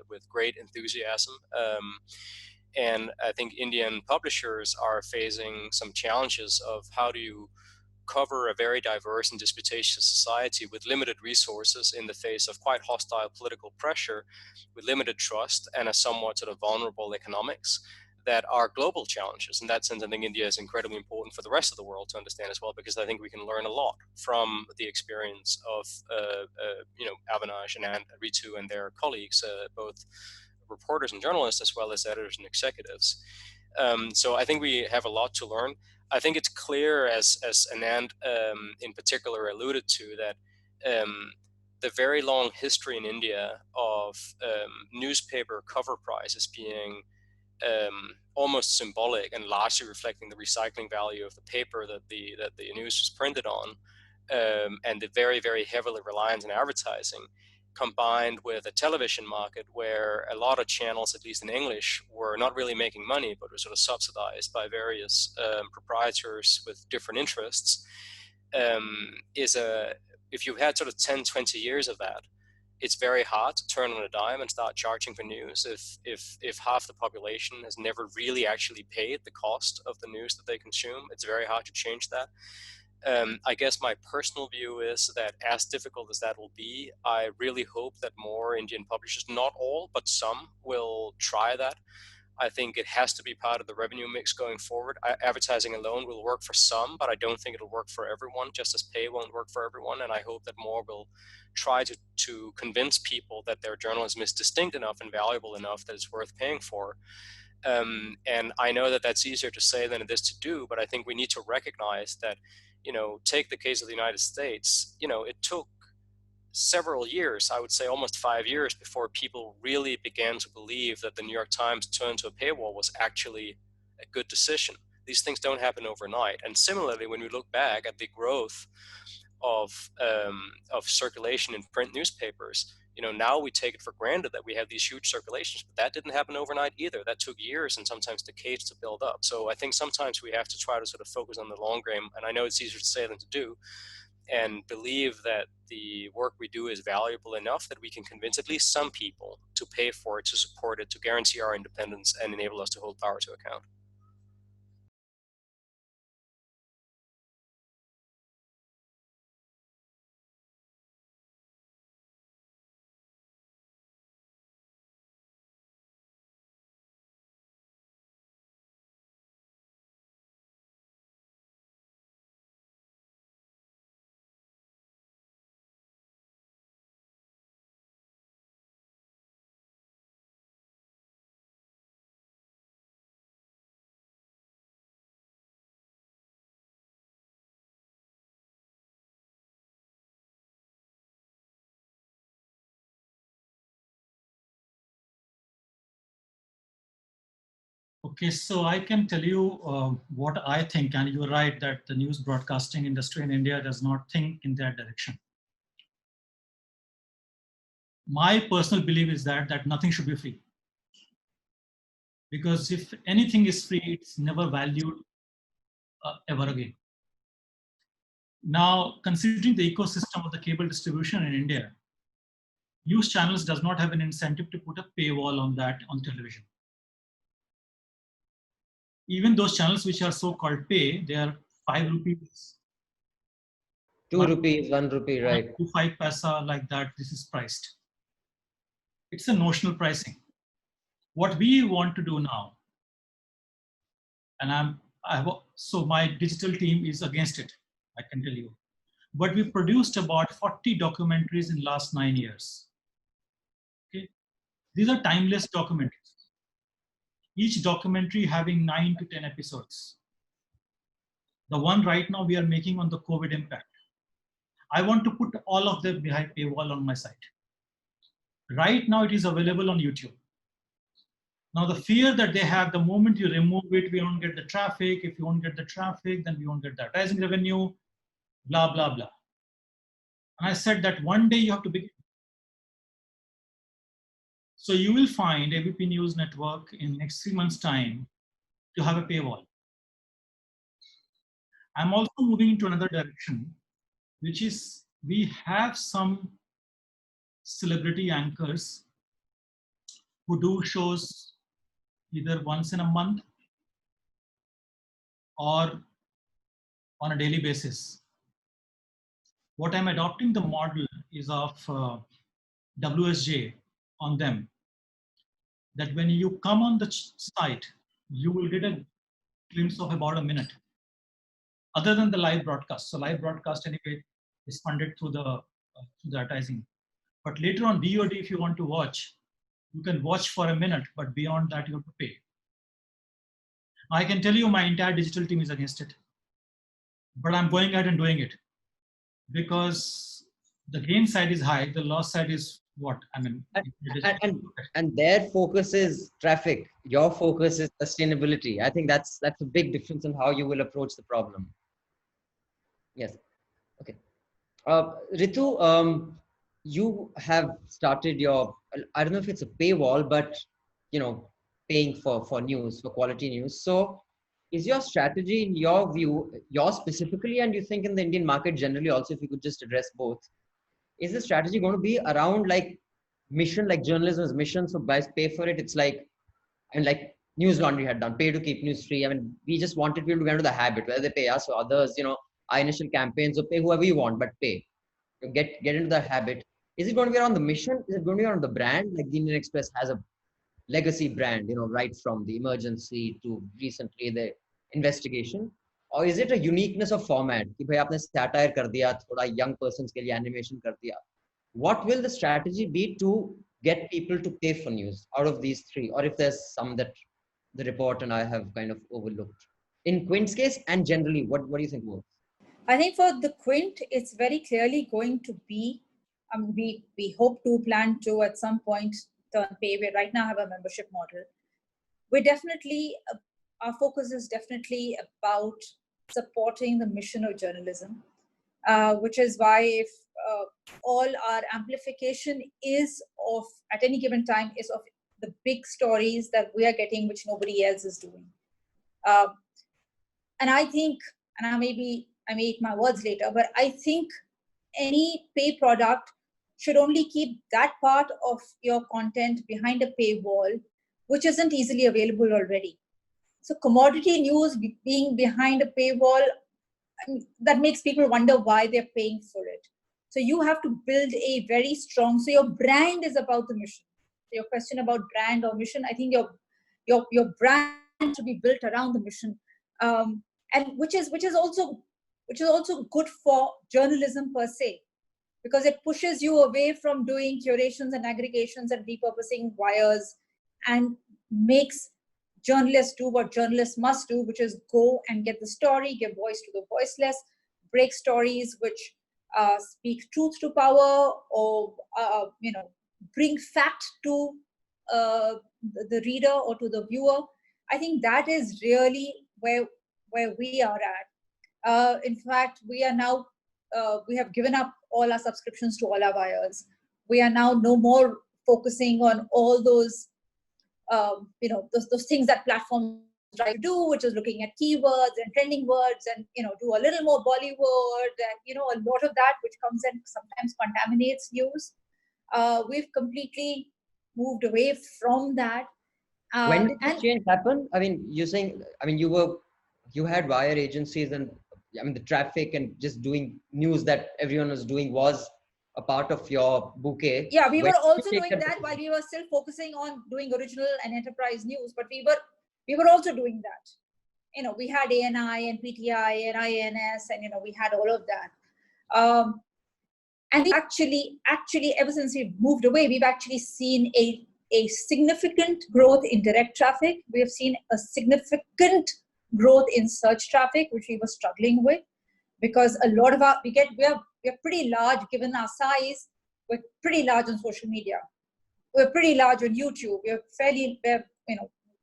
with great enthusiasm. And I think Indian publishers are facing some challenges of how do you cover a very diverse and disputatious society with limited resources in the face of quite hostile political pressure, with limited trust and a somewhat sort of vulnerable economics that are global challenges. In that sense, I think India is incredibly important for the rest of the world to understand as well, because I think we can learn a lot from the experience of Avinash and Ritu and their colleagues, both reporters and journalists, as well as editors and executives. So I think we have a lot to learn. I think it's clear, as Anand in particular alluded to, that the very long history in India of newspaper cover prices being almost symbolic and largely reflecting the recycling value of the paper that the news was printed on, and the very, very heavily reliant on advertising, combined with a television market where a lot of channels, at least in English, were not really making money, but were sort of subsidized by various proprietors with different interests, if you've had sort of 10, 20 years of that, it's very hard to turn on a dime and start charging for news if half the population has never really actually paid the cost of the news that they consume. It's very hard to change that. I guess my personal view is that, as difficult as that will be, I really hope that more Indian publishers, not all, but some, will try that. I think it has to be part of the revenue mix going forward. Advertising alone will work for some, but I don't think it'll work for everyone, just as pay won't work for everyone. And I hope that more will try to convince people that their journalism is distinct enough and valuable enough that it's worth paying for. And I know that that's easier to say than it is to do, but I think we need to recognize that, take the case of the United States, it took several years, I would say almost 5 years, before people really began to believe that the New York Times turn to a paywall was actually a good decision. These things don't happen overnight. And similarly, when we look back at the growth of circulation in print newspapers, now we take it for granted that we have these huge circulations, but that didn't happen overnight either. That took years and sometimes decades to build up. So I think sometimes we have to try to sort of focus on the long game, and I know it's easier to say than to do, and believe that the work we do is valuable enough that we can convince at least some people to pay for it, to support it, to guarantee our independence, and enable us to hold power to account. Okay, so I can tell you what I think, and you're right that the news broadcasting industry in India does not think in that direction. My personal belief is that nothing should be free. Because if anything is free, it's never valued ever again. Now, considering the ecosystem of the cable distribution in India, news channels does not have an incentive to put a paywall on that on television. Even those channels which are so-called pay, they are 5 rupees. 2 rupees, 1 rupee, right? 5 paisa, like that, this is priced. It's a notional pricing. What we want to do now, and so my digital team is against it, I can tell you. But we produced about 40 documentaries in last 9 years. Okay? These are timeless documentaries. Each documentary having 9 to 10 episodes. The one right now we are making on the COVID impact. I want to put all of them behind paywall on my site. Right now it is available on YouTube. Now the fear that they have, the moment you remove it, we won't get the traffic. If you won't get the traffic, then we won't get the advertising revenue, blah, blah, blah. And I said that one day you have to begin. So you will find ABP News Network in next 3 months' time to have a paywall. I'm also moving into another direction, which is we have some celebrity anchors who do shows either once in a month or on a daily basis. What I'm adopting the model is of WSJ on them, that when you come on the site, you will get a glimpse of about a minute, other than the live broadcast. So live broadcast anyway is funded through the advertising. But later on VOD, if you want to watch, you can watch for a minute, but beyond that you have to pay. I can tell you my entire digital team is against it, but I'm going ahead and doing it because the gain side is high, the loss side is what? I mean, and their focus is traffic. Your focus is sustainability. I think that's a big difference in how you will approach the problem. Yes. Okay. Ritu, you have started your, I don't know if it's a paywall, but paying for news, for quality news. So is your strategy, in your view, yours specifically, and you think in the Indian market generally also, if you could just address both, is the strategy going to be around like mission, like journalism's mission? So guys pay for it. It's like, and like Newslaundry had done, pay to keep news free. I mean, we just wanted people to get into the habit, whether they pay us or others, our initial campaigns, or pay whoever you want, but pay. Get into the habit. Is it going to be around the mission? Is it going to be around the brand? Like the Indian Express has a legacy brand, right from the emergency to recently the investigation. Or is it a uniqueness of format? कि भाई आपने satire कर दिया, थोड़ा young persons के लिए animation कर दिया. What will the strategy be to get people to pay for news out of these three? Or if there's some that the report and I have kind of overlooked. In Quint's case and generally, what do you think works? I think for the Quint, it's very clearly going to be, we hope to plan to at some point turn pay. We right now have a membership model. We're definitely, our focus is definitely about supporting the mission of journalism, which is why if all our amplification is of, at any given time, is of the big stories that we are getting, which nobody else is doing. And I think, and I may eat my words later, but I think any pay product should only keep that part of your content behind a paywall, which isn't easily available already. So commodity news being behind a paywall, that makes people wonder why they're paying for it. So you have to build a very strong, so your brand is about the mission. Your question about brand or mission, I think your brand should be built around the mission. And which is also good for journalism per se, because it pushes you away from doing curations and aggregations and repurposing wires, and makes journalists do what journalists must do, which is go and get the story, give voice to the voiceless, break stories which speak truth to power, or bring fact to the reader or to the viewer. I think that is really where we are at. In fact, we are now, we have given up all our subscriptions to all our wires. We are now no more focusing on all those, those things that platforms try to do, which is looking at keywords and trending words and, do a little more Bollywood and, a lot of that, which comes and sometimes contaminates news. We've completely moved away from that. When did this change happen? I mean, you're saying, you had wire agencies, and the traffic and just doing news that everyone was doing was a part of your bouquet. Yeah, we were also doing that while we were still focusing on doing original and enterprise news, but we were also doing that. We had ANI and PTI and INS, and we had all of that. And we actually, ever since we've moved away, we've actually seen a significant growth in direct traffic. We have seen a significant growth in search traffic, which we were struggling with, because a lot of we're pretty large given our size. We're pretty large on social media. We're pretty large on YouTube.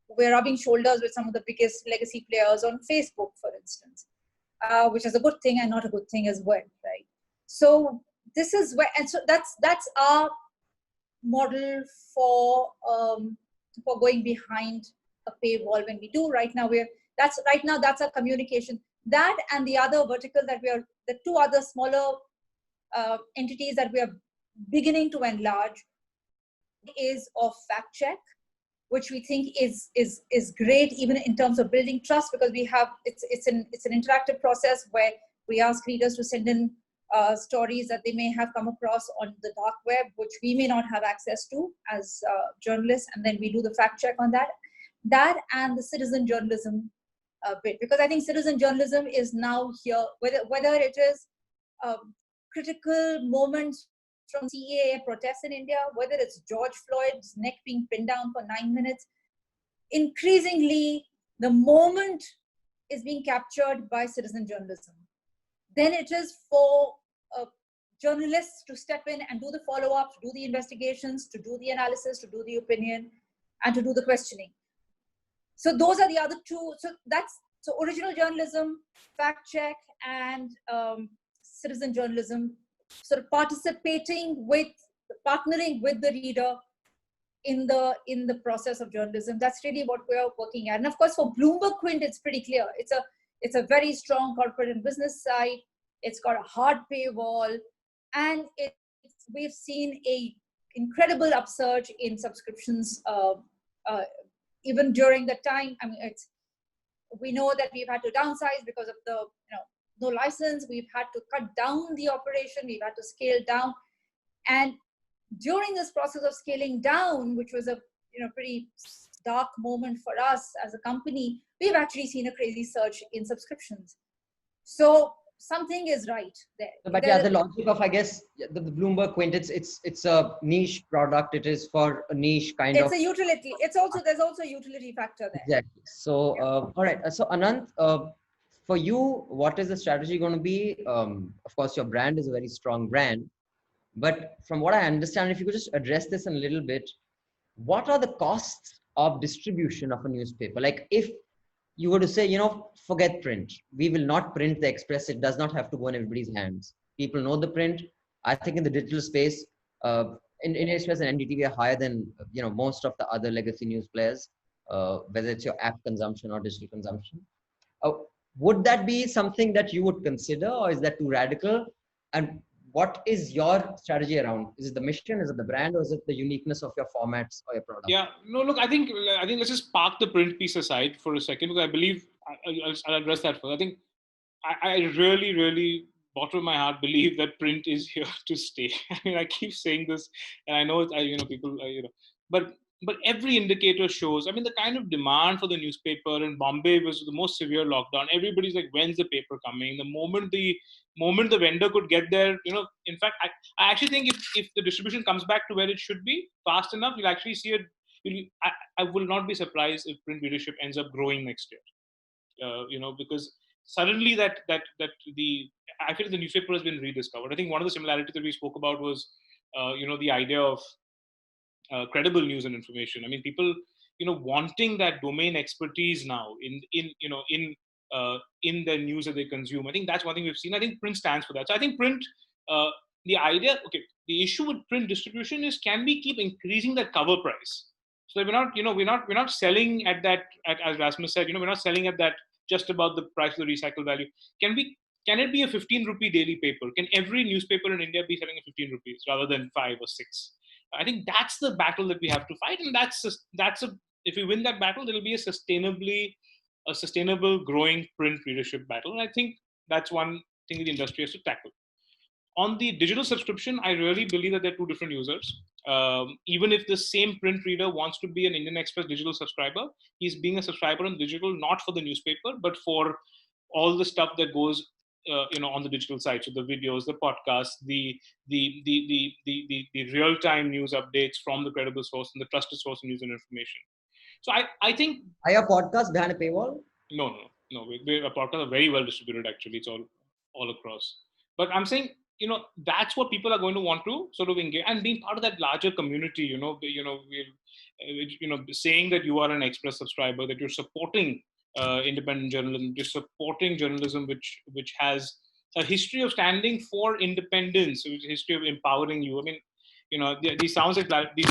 We're rubbing shoulders with some of the biggest legacy players on Facebook, for instance, which is a good thing and not a good thing as well, right? So this is where, and so that's our model for going behind a paywall. When we do right now, that's our communication. That and the other vertical that the two other smaller entities that we are beginning to enlarge is of fact check, which we think is great even in terms of building trust, because it's an interactive process where we ask readers to send in stories that they may have come across on the dark web, which we may not have access to as journalists, and then we do the fact check on that and the citizen journalism bit, because I think citizen journalism is now here, whether it is critical moments from CAA protests in India, whether it's George Floyd's neck being pinned down for 9 minutes. Increasingly, the moment is being captured by citizen journalism. Then it is for journalists to step in and do the follow-up, to do the investigations, to do the analysis, to do the opinion, and to do the questioning. So those are the other two. So original journalism, fact check, and citizen journalism, sort of participating with, partnering with the reader in the process of journalism. That's really what we're working at. And of course, for Bloomberg Quint, it's pretty clear. It's a very strong corporate and business site. It's got a hard paywall, and we've seen a incredible upsurge in subscriptions even during the time. I mean, we know that we've had to downsize because of the no license. We've had to cut down the operation. We've had to scale down, and during this process of scaling down, which was a pretty dark moment for us as a company, we've actually seen a crazy surge in subscriptions. So something is right there. But yeah, the logic of, I guess, the Bloomberg Quint, it's a niche product. It is for a niche kind of. It's a utility. There's also a utility factor there. Exactly. So all right. So Anant, for you, what is the strategy going to be? Of course, your brand is a very strong brand. But from what I understand, if you could just address this in a little bit, what are the costs of distribution of a newspaper? Like if you were to say, forget print, we will not print the Express. It does not have to go in everybody's hands. People know the print. I think in the digital space, in Express and NDTV are higher than, most of the other legacy news players, whether it's your app consumption or digital consumption. Would that be something that you would consider, or is that too radical? And what is your strategy around? Is it the mission? Is it the brand? Or is it the uniqueness of your formats or your product? Yeah, no, look, I think let's just park the print piece aside for a second, because I believe I'll address that first. I think I really, really, bottom of my heart, believe that print is here to stay. I mean, I keep saying this, and I know people, but every indicator shows. I mean, the kind of demand for the newspaper in Bombay was the most severe lockdown. Everybody's like, when's the paper coming? The moment the vendor could get there, in fact, I actually think if the distribution comes back to where it should be fast enough, you'll actually see it. I will not be surprised if print readership ends up growing next year. Because suddenly I feel like the newspaper has been rediscovered. I think one of the similarities that we spoke about was, the idea of credible news and information. I mean, people, wanting that domain expertise now in the news that they consume. I think that's one thing we've seen. I think print stands for that. So I think print, the issue with print distribution is, can we keep increasing that cover price? So we're not selling at that, as Rasmus said, we're not selling at that just about the price of the recycle value. Can it be a 15 rupee daily paper? Can every newspaper in India be selling at 15 rupees rather than 5 or 6? I think that's the battle that we have to fight, and if we win that battle, there'll be a sustainable growing print readership battle. And I think that's one thing the industry has to tackle. On the digital subscription, I really believe that they're two different users. Even if the same print reader wants to be an Indian Express digital subscriber, he's being a subscriber on digital, not for the newspaper, but for all the stuff that goes on the digital side. So the videos, the podcasts, the real-time news updates from the credible source and the trusted source of news and information. So I think... Are your podcasts behind a paywall? No. Our podcasts are very well distributed, actually. It's all across. But I'm saying, that's what people are going to want to sort of engage, and being part of that larger community, saying that you are an Express subscriber, that you're supporting independent journalism, you're supporting journalism which has a history of standing for independence, a history of empowering you. I mean, these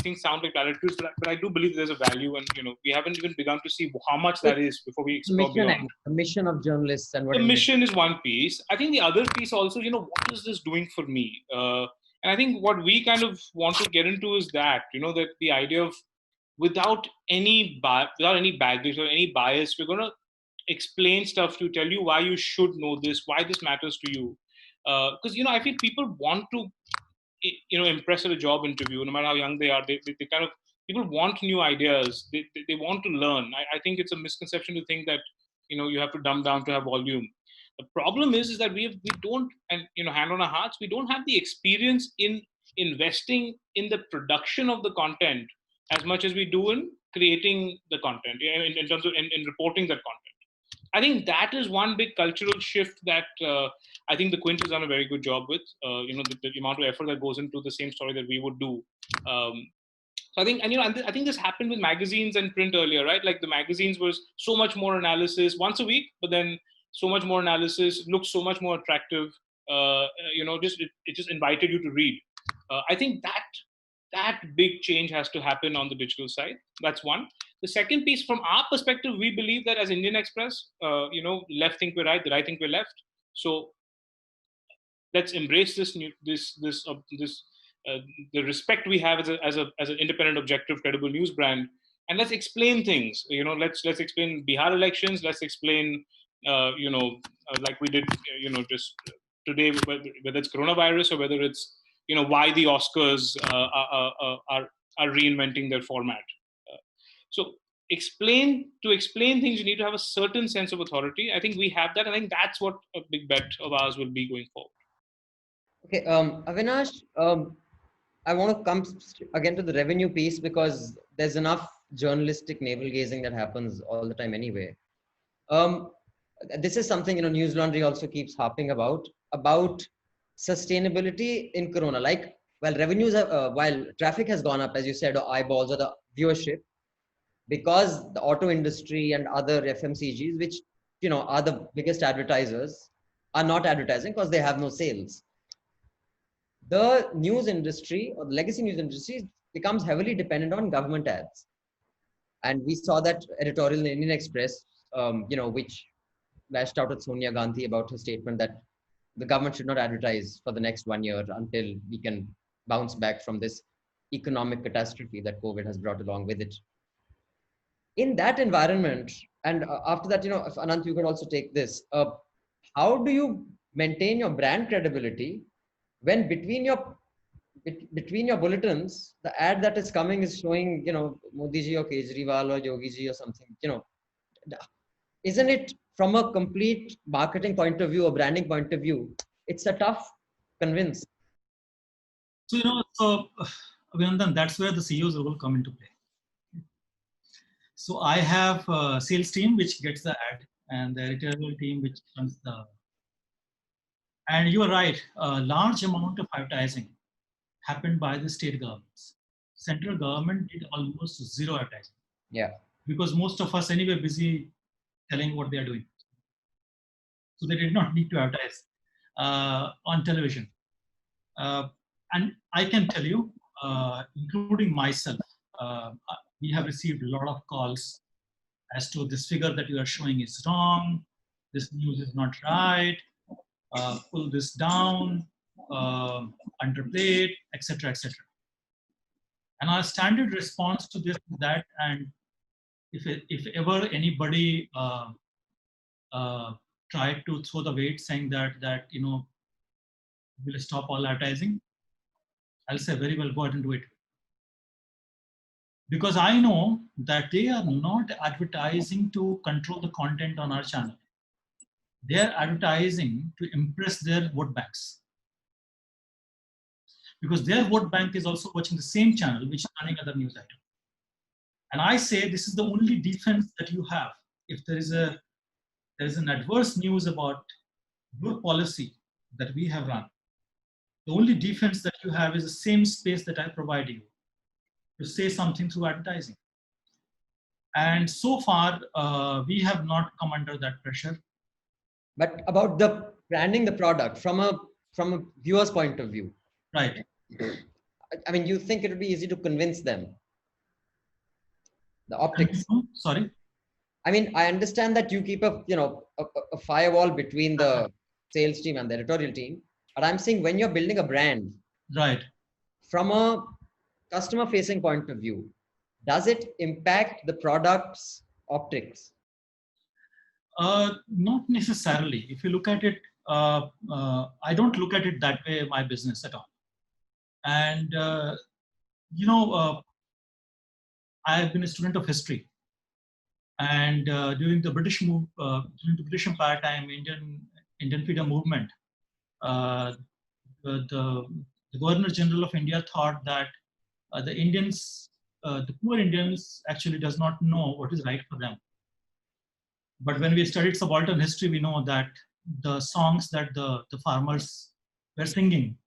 things sound like platitudes, but I do believe there's a value, and we haven't even begun to see how much that is before we explore beyond. The mission of journalists and what the mission is one piece. I think the other piece also, what is this doing for me? And I think what we kind of want to get into is that, that the idea of without any baggage or any bias, we're going to explain stuff to tell you why you should know this, why this matters to you. Because, I feel people want to, impress at a job interview, no matter how young they are. They kind of, people want new ideas. They want to learn. I think it's a misconception to think that, you have to dumb down to have volume. The problem is that we don't, and, hand on our hearts, we don't have the experience in investing in the production of the content as much as we do in creating the content, in terms of in reporting that content. I think that is one big cultural shift that I think the Quint has done a very good job with. The amount of effort that goes into the same story that we would do. So I think, I think this happened with magazines and print earlier, right? Like the magazines was so much more analysis once a week, but then so much more analysis, looks so much more attractive. It just invited you to read. I think that big change has to happen on the digital side. That's one. The second piece, from our perspective, we believe that as Indian Express, left think we're right, the right think we're left. So let's embrace the respect we have as an independent, objective, credible news brand, and let's explain things. Let's explain Bihar elections. Let's explain, like we did, just today, whether it's coronavirus or whether it's why the Oscars are reinventing their format. So explain things, you need to have a certain sense of authority. I think we have that. I think that's what a big bet of ours will be going forward. Okay, Avinash, I want to come again to the revenue piece, because there's enough journalistic navel gazing that happens all the time anyway. This is something Newslaundry also keeps harping about sustainability in Corona. Like, while traffic has gone up, as you said, or eyeballs or the viewership, because the auto industry and other FMCGs, which are the biggest advertisers, are not advertising because they have no sales. The news industry, or the legacy news industry, becomes heavily dependent on government ads. And we saw that editorial in Indian Express, which lashed out at Sonia Gandhi about her statement that the government should not advertise for the next 1 year until we can bounce back from this economic catastrophe that COVID has brought along with it. In that environment, and after that, if Anant, you could also take this, how do you maintain your brand credibility when between your bulletins, the ad that is coming is showing, Modi ji or Kejriwal or Yogi ji or something, isn't it, from a complete marketing point of view or branding point of view, it's a tough convince? So, Abhinandan, that's where the CEO's role come into play. So I have a sales team which gets the ad, and the editorial team which runs the. And you are right, a large amount of advertising happened by the state governments. Central government did almost zero advertising. Yeah. Because most of us anyway busy telling what they are doing. So they did not need to advertise on television. And I can tell you, including myself, we have received a lot of calls as to this figure that you are showing is wrong, this news is not right, pull this down, underplay it, etc., etc. And our standard response to this is that, and if ever anybody tried to throw the weight saying that we'll stop all advertising, I'll say very well, go ahead and do it. Because I know that they are not advertising to control the content on our channel. They are advertising to impress their vote banks. Because their vote bank is also watching the same channel which is running other news items. And I say this is the only defense that you have. If there is an adverse news about your policy that we have run, the only defense that you have is the same space that I provide you to say something through advertising. And so far, we have not come under that pressure. But about the branding the product from a viewer's point of view. Right. I mean, you think it would be easy to convince them? The optics. Sorry? I mean, I understand that you keep a firewall between the sales team and the editorial team. But I'm saying when you're building a brand, right, from a customer-facing point of view, does it impact the product's optics? Not necessarily. If you look at it, I don't look at it that way in my business at all. And I have been a student of history, and during the British Empire time, Indian freedom movement, the Governor General of India thought that the Indians the poor Indians actually does not know what is right for them. But when we studied subaltern history, we know that the songs that the farmers were singing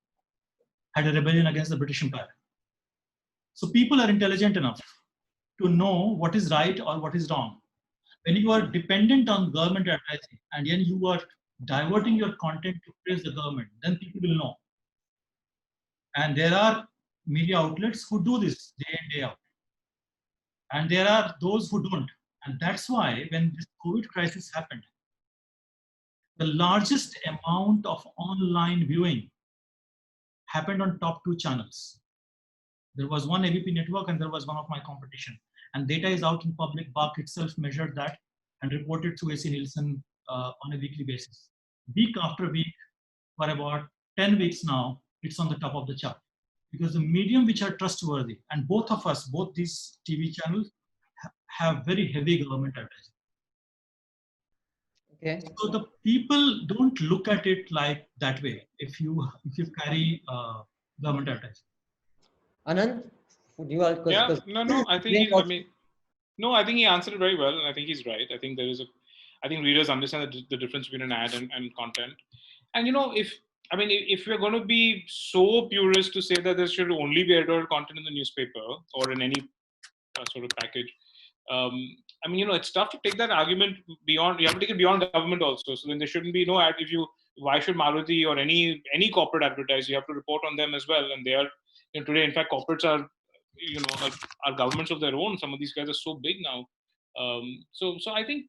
had a rebellion against the British Empire. So people are intelligent enough to know what is right or what is wrong. When you are dependent on government advertising and then you are diverting your content to praise the government, then people will know. And there are media outlets who do this day in, day out. And there are those who don't. And that's why when this COVID crisis happened, the largest amount of online viewing happened on top 2 channels. There was one ABP network and there was one of my competition. And data is out in public. BARC itself measured that and reported through AC Nielsen on a weekly basis. Week after week, for about 10 weeks now, it's on the top of the chart. Because the medium which are trustworthy, and both of us, both these TV channels, have very heavy government advertising. Okay. So the people don't look at it like that way if you carry government advertising. Anant, would you all? Yeah, no. I think I think he answered it very well, and I think he's right. I think I think readers understand the difference between an ad and content. And if we're going to be so purist to say that there should only be editorial content in the newspaper or in any sort of package, it's tough to take that argument beyond. You have to take it beyond government also. So then there shouldn't be no ad. Why should Maruti or any corporate advertise? You have to report on them as well. And they are today. In fact, corporates are are governments of their own. Some of these guys are so big now. So I think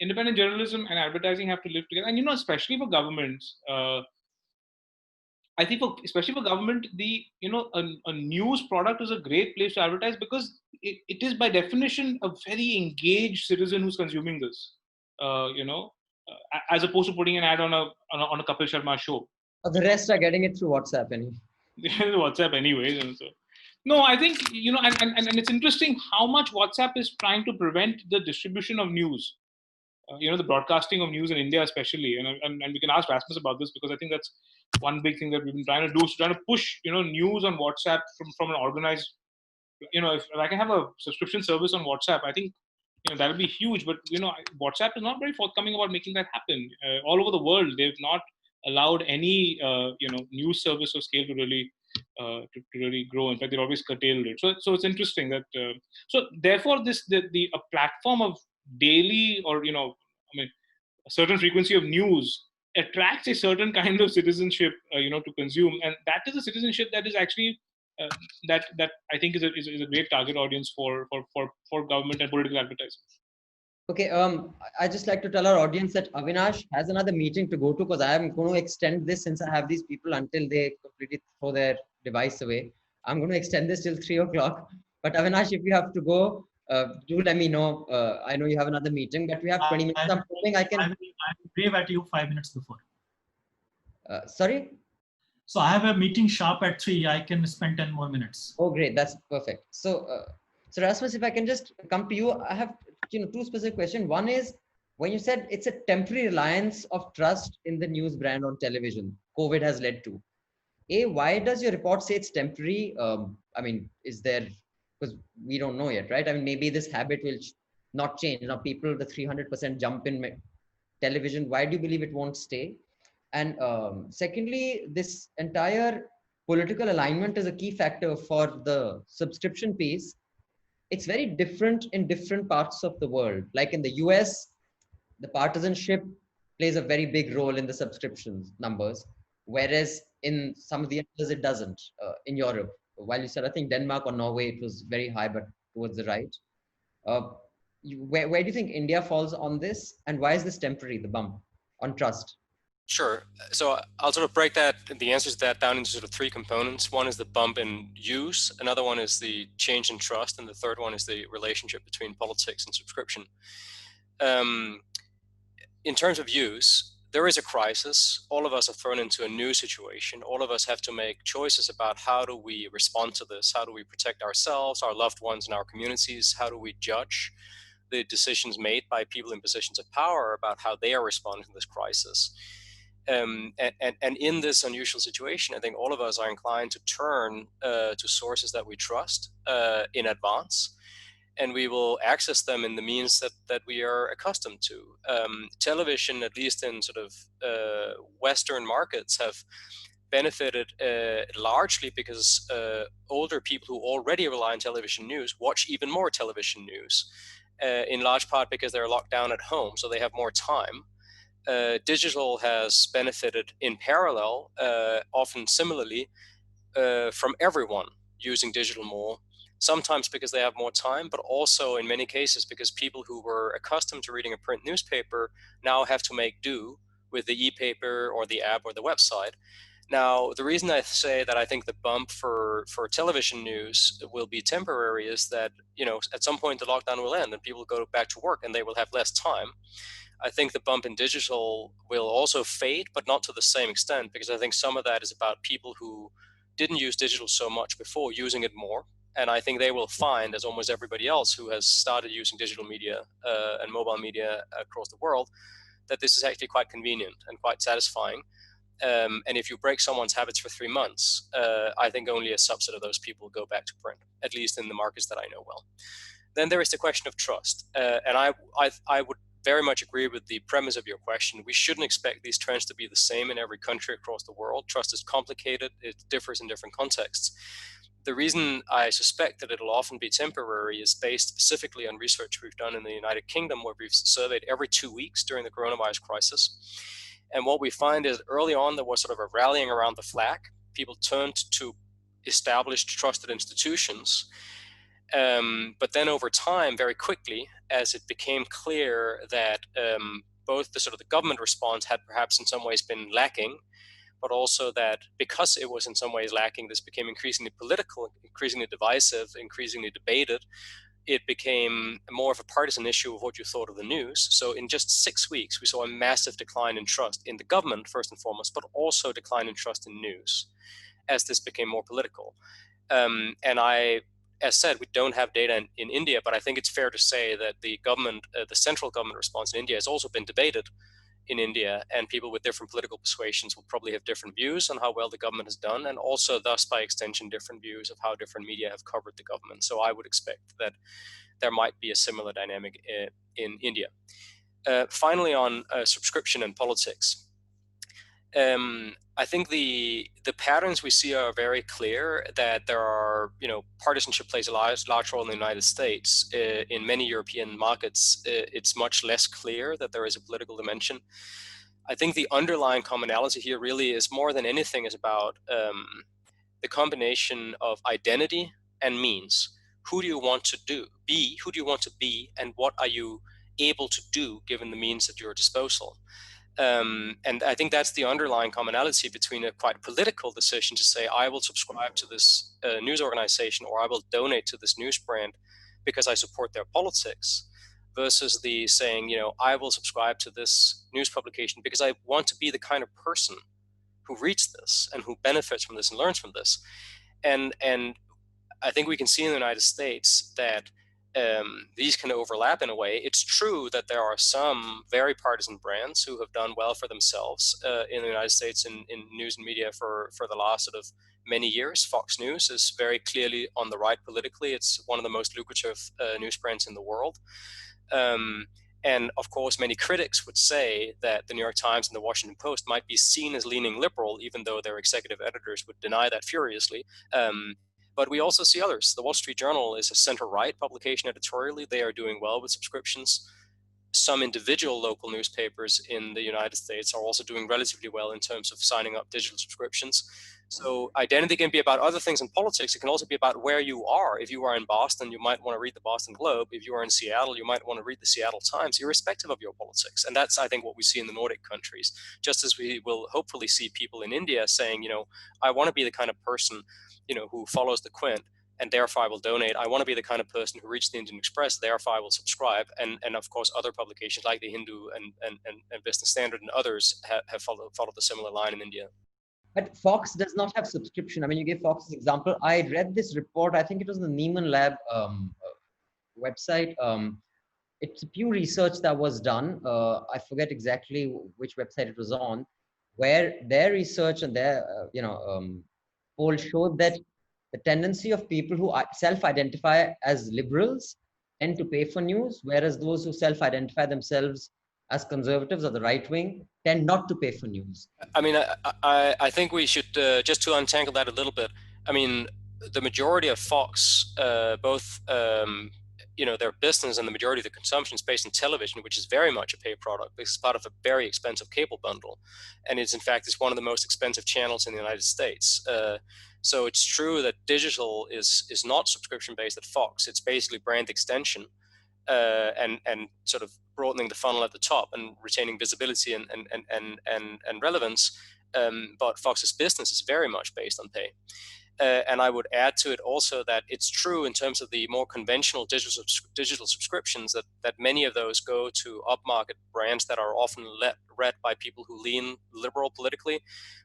independent journalism and advertising have to live together. And especially for governments. I think especially for government, a news product is a great place to advertise because it is by definition a very engaged citizen who's consuming this, as opposed to putting an ad on a Kapil Sharma show. The rest are getting it through WhatsApp anyway. WhatsApp anyway. So. No, I think, and it's interesting how much WhatsApp is trying to prevent the distribution of news. The broadcasting of news in India especially, and we can ask Rasmus about this because I think that's one big thing that we've been trying to do is trying to push news on WhatsApp from an organized. If I can have a subscription service on WhatsApp, I think that would be huge. But WhatsApp is not very forthcoming about making that happen. All over the world, they've not allowed any news service of scale to really grow. In fact, they've always curtailed it. So it's interesting that so therefore a platform of daily or a certain frequency of news attracts a certain kind of citizenship to consume, and that is a citizenship that is actually that I think is a great target audience for government and political advertising. Okay, I just like to tell our audience that Avinash has another meeting to go to because I am going to extend this since I have these people until they completely throw their device away. I'm going to extend this till 3 o'clock. But Avinash, if you have to go, do let me know. I know you have another meeting, but we have 20 minutes. I'm hoping I can. I will wave at you 5 minutes before. Sorry? So I have a meeting sharp at 3. I can spend 10 more minutes. Oh, great. That's perfect. So Rasmus, if I can just come to you, I have 2 specific questions. One is, when you said it's a temporary reliance of trust in the news brand on television, COVID has led to. Why does your report say it's temporary? Is there, because we don't know yet, right? Maybe this habit will not change. Now people, the 300% jump in television, why do you believe it won't stay? And secondly, this entire political alignment is a key factor for the subscription piece. It's very different in different parts of the world. Like in the US, the partisanship plays a very big role in the subscriptions numbers, whereas in some of the others, it doesn't. In Europe, while you said, I think Denmark or Norway, it was very high, but towards the right. Where do you think India falls on this? And why is this temporary, the bump on trust? Sure. So I'll sort of break the answers to that down into sort of 3 components. One is the bump in use. Another one is the change in trust. And the third one is the relationship between politics and subscription. In terms of use, there is a crisis. All of us are thrown into a new situation. All of us have to make choices about how do we respond to this? How do we protect ourselves, our loved ones, and our communities? How do we judge the decisions made by people in positions of power about how they are responding to this crisis? And in this unusual situation, I think all of us are inclined to turn to sources that we trust in advance, and we will access them in the means that we are accustomed to. Television, at least in sort of Western markets, have benefited largely because older people who already rely on television news watch even more television news, in large part because they're locked down at home, so they have more time. Digital has benefited in parallel, often similarly, from everyone using digital more, sometimes because they have more time, but also in many cases because people who were accustomed to reading a print newspaper now have to make do with the e-paper or the app or the website. Now, the reason I say that I think the bump for television news will be temporary is that, you know, at some point the lockdown will end and people go back to work and they will have less time. I think the bump in digital will also fade, but not to the same extent, because I think some of that is about people who didn't use digital so much before using it more. And I think they will find, as almost everybody else who has started using digital media and mobile media across the world, that this is actually quite convenient and quite satisfying. And if you break someone's habits for 3 months, I think only a subset of those people go back to print, at least in the markets that I know well. Then there is the question of trust. And I would very much agree with the premise of your question. We shouldn't expect these trends to be the same in every country across the world. Trust is complicated. It differs in different contexts. The reason I suspect that it'll often be temporary is based specifically on research we've done in the United Kingdom, where we've surveyed every 2 weeks during the coronavirus crisis. And what we find is early on, there was sort of a rallying around the flag. People turned to established, trusted institutions. But then over time, very quickly, as it became clear that both the sort of the government response had perhaps in some ways been lacking, but also that because it was in some ways lacking, this became increasingly political, increasingly divisive, increasingly debated. It became more of a partisan issue of what you thought of the news. So in just 6 weeks, we saw a massive decline in trust in the government, first and foremost, but also decline in trust in news as this became more political. And as said, we don't have data in India, but I think it's fair to say that the government, the central government response in India has also been debated in India, and people with different political persuasions will probably have different views on how well the government has done, and also thus by extension different views of how different media have covered the government. So I would expect that there might be a similar dynamic in India. Finally, on subscription and politics. I think the patterns we see are very clear, that there are, you know, partisanship plays a large role in the United States. In many European markets, it's much less clear that there is a political dimension. I think the underlying commonality here really is more than anything is about the combination of identity and means. Who do you want to be? Who do you want to be? And what are you able to do given the means at your disposal? And I think that's the underlying commonality between a quite political decision to say, I will subscribe to this news organization, or I will donate to this news brand because I support their politics, versus the saying, you know, I will subscribe to this news publication because I want to be the kind of person who reads this and who benefits from this and learns from this. And I think we can see in the United States that these can overlap in a way. It's true that there are some very partisan brands who have done well for themselves in the United States in news and media for the last sort of many years. Fox News is very clearly on the right politically. It's one of the most lucrative news brands in the world. And of course, many critics would say that the New York Times and the Washington Post might be seen as leaning liberal, even though their executive editors would deny that furiously. But we also see others. The Wall Street Journal is a center-right publication editorially. They are doing well with subscriptions. Some individual local newspapers in the United States are also doing relatively well in terms of signing up digital subscriptions. So identity can be about other things in politics. It can also be about where you are. If you are in Boston, you might want to read the Boston Globe. If you are in Seattle, you might want to read the Seattle Times, irrespective of your politics. And that's, I think, what we see in the Nordic countries, just as we will hopefully see people in India saying, you know, I want to be the kind of person, you know, who follows the Quint, and therefore I will donate. I want to be the kind of person who reads the Indian Express, therefore I will subscribe. And of course, other publications like the Hindu and Business Standard and others have followed a similar line in India. But Fox does not have subscription. I mean, you gave Fox's example. I read this report. I think it was the Neiman Lab website. It's a Pew Research that was done. I forget exactly which website it was on, where their research and their poll showed that the tendency of people who self-identify as liberals tend to pay for news, whereas those who self-identify themselves as conservatives or the right wing tend not to pay for news. I mean, I think we should, just to untangle that a little bit, I mean, the majority of Fox, both, their business and the majority of the consumption is based on television, which is very much a pay product. It's part of a very expensive cable bundle. And it's, in fact, it's one of the most expensive channels in the United States. So it's true that digital is not subscription-based at Fox. It's basically brand extension. And sort of broadening the funnel at the top and retaining visibility and relevance. But Fox's business is very much based on pay. And I would add to it also that it's true in terms of the more conventional digital subscriptions that many of those go to upmarket brands that are often read by people who lean liberal politically.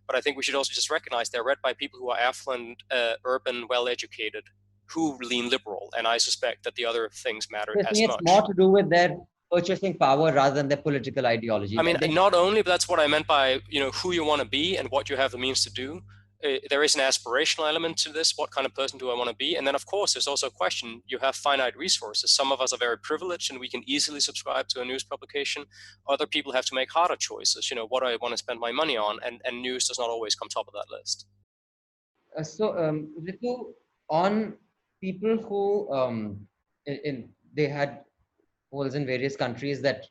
But I think we should also just recognize they're read by people who are affluent, urban, well-educated, who lean liberal, and I suspect that the other things matter as much. It's more to do with their purchasing power rather than their political ideology. I mean, not only, but that's what I meant by who you want to be and what you have the means to do. There is an aspirational element to this. What kind of person do I want to be? And then, of course, there's also a question. You have finite resources. Some of us are very privileged, and we can easily subscribe to a news publication. Other people have to make harder choices. What do I want to spend my money on? And news does not always come top of that list. Ritu, on people who they had polls in various countries that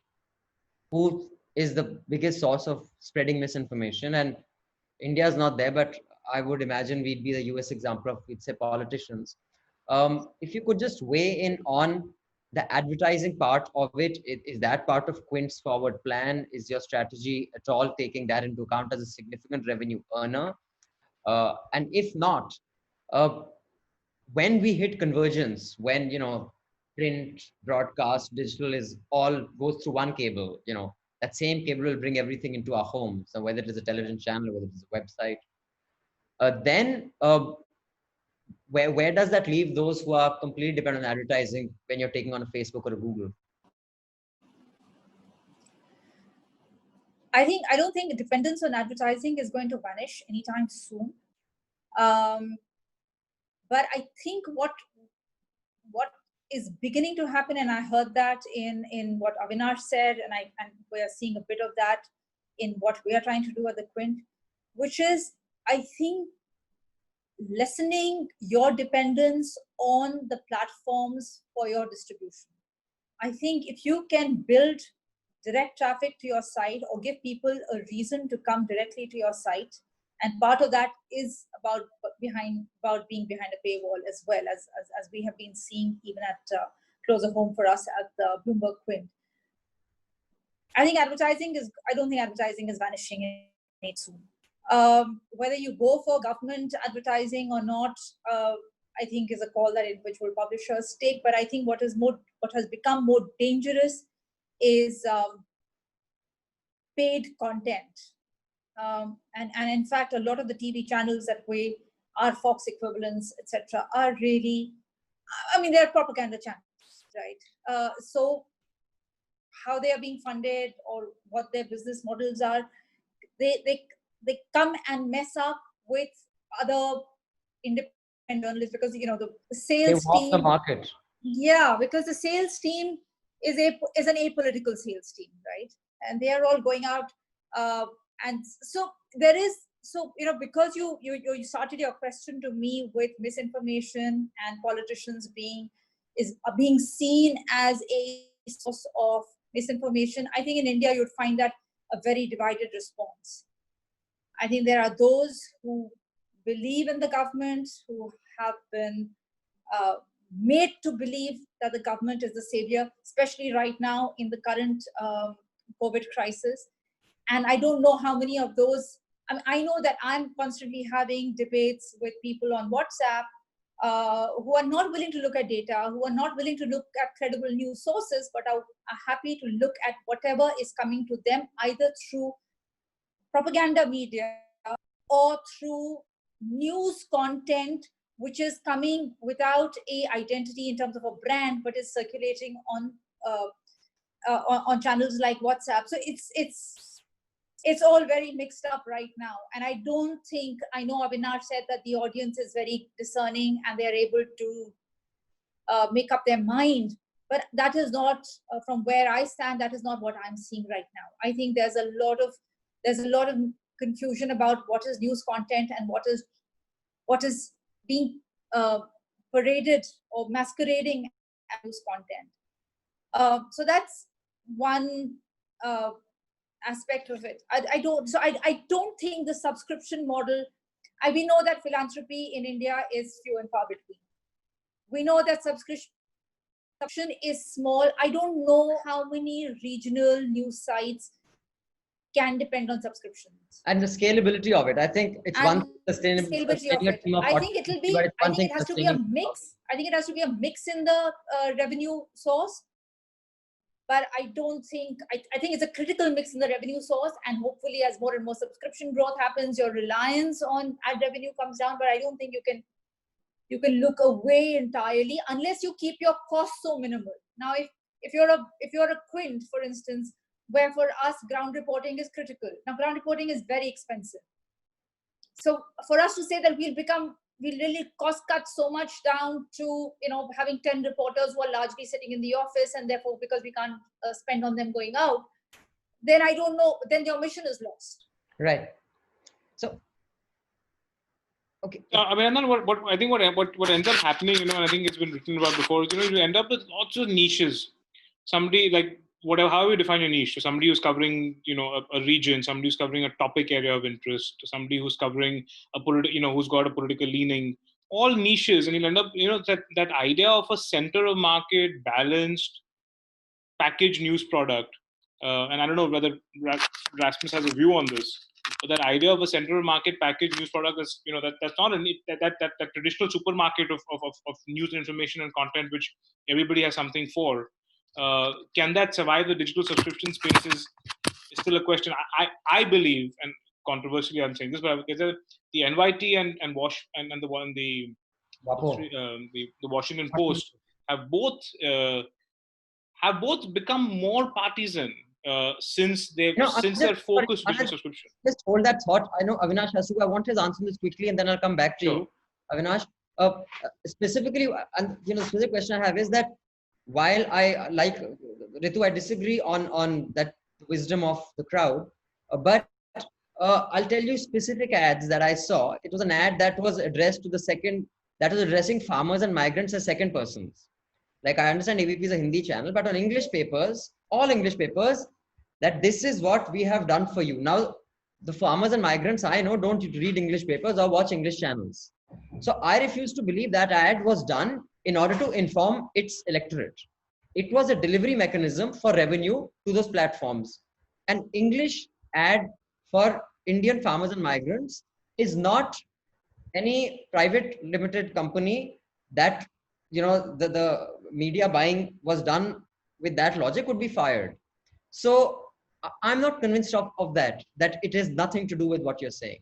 who is the biggest source of spreading misinformation, and India is not there, but I would imagine we'd be the US example of, we'd say, politicians. If you could just weigh in on the advertising part of it, is that part of Quint's forward plan? Is your strategy at all taking that into account as a significant revenue earner? And if not, when we hit convergence, when print, broadcast, digital is all goes through one cable, that same cable will bring everything into our home. So whether it is a television channel, whether it is a website, then where does that leave those who are completely dependent on advertising when you're taking on a Facebook or a Google? I don't think dependence on advertising is going to vanish anytime soon. But I think what is beginning to happen, and I heard that in what Avinash said, and we are seeing a bit of that in what we are trying to do at the Quint, which is, I think, lessening your dependence on the platforms for your distribution. I think if you can build direct traffic to your site or give people a reason to come directly to your site, and part of that is about being behind a paywall, as well as we have been seeing even at closer home for us at the Bloomberg Quint. I don't think advertising is vanishing anytime soon. Whether you go for government advertising or not, I think is a call that individual publishers take. But I think what has become more dangerous is paid content. And in fact, a lot of the TV channels that are Fox equivalents, etc., are really, they're propaganda channels, right? So how they are being funded or what their business models are, they come and mess up with other independent journalists, because the sales they walk team, the market. Yeah, because the sales team is an apolitical sales team, right? And they are all going out. And so there is, because you started your question to me with misinformation and politicians being seen as a source of misinformation, I think in India you'd find that a very divided response. I think there are those who believe in the government, who have been made to believe that the government is the savior, especially right now in the current COVID crisis. And I don't know how many of those, I know that I'm constantly having debates with people on WhatsApp who are not willing to look at data, who are not willing to look at credible news sources, but are happy to look at whatever is coming to them, either through propaganda media or through news content, which is coming without a identity in terms of a brand, but is circulating on channels like WhatsApp. So it's all very mixed up right now. And I don't think, I know Avinash said that the audience is very discerning and they're able to make up their mind. But that is not, from where I stand, that is not what I'm seeing right now. I think there's a lot of confusion about what is news content and what is being paraded or masquerading as news content. So that's one aspect of it. I don't think the subscription model. We know that philanthropy in India is few and far between. We know that subscription is small. I don't know how many regional news sites can depend on subscriptions. And the scalability of it. I think it's one sustainable. Scalability of it. I think it will be. I think it has to be a mix. I think it has to be a mix in the revenue source. But I don't think, I think it's a critical mix in the revenue source, and hopefully as more and more subscription growth happens, your reliance on ad revenue comes down. But I don't think you can look away entirely unless you keep your costs so minimal. Now, if you're a Quint, for instance, where for us ground reporting is critical. Now, ground reporting is very expensive. So for us to say that we'll really cost cut so much down to, having 10 reporters who are largely sitting in the office, and therefore because we can't spend on them going out, then I don't know, then your mission is lost. Right. So, okay. I mean, what I think what ends up happening, and I think it's been written about before, you end up with lots of niches. Somebody like, whatever, however you define a niche, so somebody who's covering, a region, somebody who's covering a topic area of interest, somebody who's covering a who's got a political leaning, all niches, and you'll end up, that idea of a center of market, balanced, packaged news product. And I don't know whether Rasmus has a view on this, but that idea of a center of market packaged news product is, that's not that traditional supermarket of news and information and content, which everybody has something for. Can that survive the digital subscription space is still a question. I believe, and controversially I'm saying this, but the NYT and the Washington Post have both become more partisan since their focus digital subscription. Just hold that thought. I know Avinash has to. I want his answer this quickly, and then I'll come back to you, Avinash. Specifically, and the specific question I have is that, while I like Ritu, I disagree on that wisdom of the crowd, but I'll tell you specific ads that I saw. It was an ad that was addressed to that was addressing farmers and migrants as second persons. Like, I understand ABP is a Hindi channel, but on English papers, all English papers, that this is what we have done for you. Now, the farmers and migrants I know don't read English papers or watch English channels. So I refuse to believe that ad was done in order to inform its electorate. It was a delivery mechanism for revenue to those platforms. An English ad for Indian farmers and migrants is not any private limited company that, the media buying was done with that logic would be fired. So I'm not convinced of that it has nothing to do with what you're saying.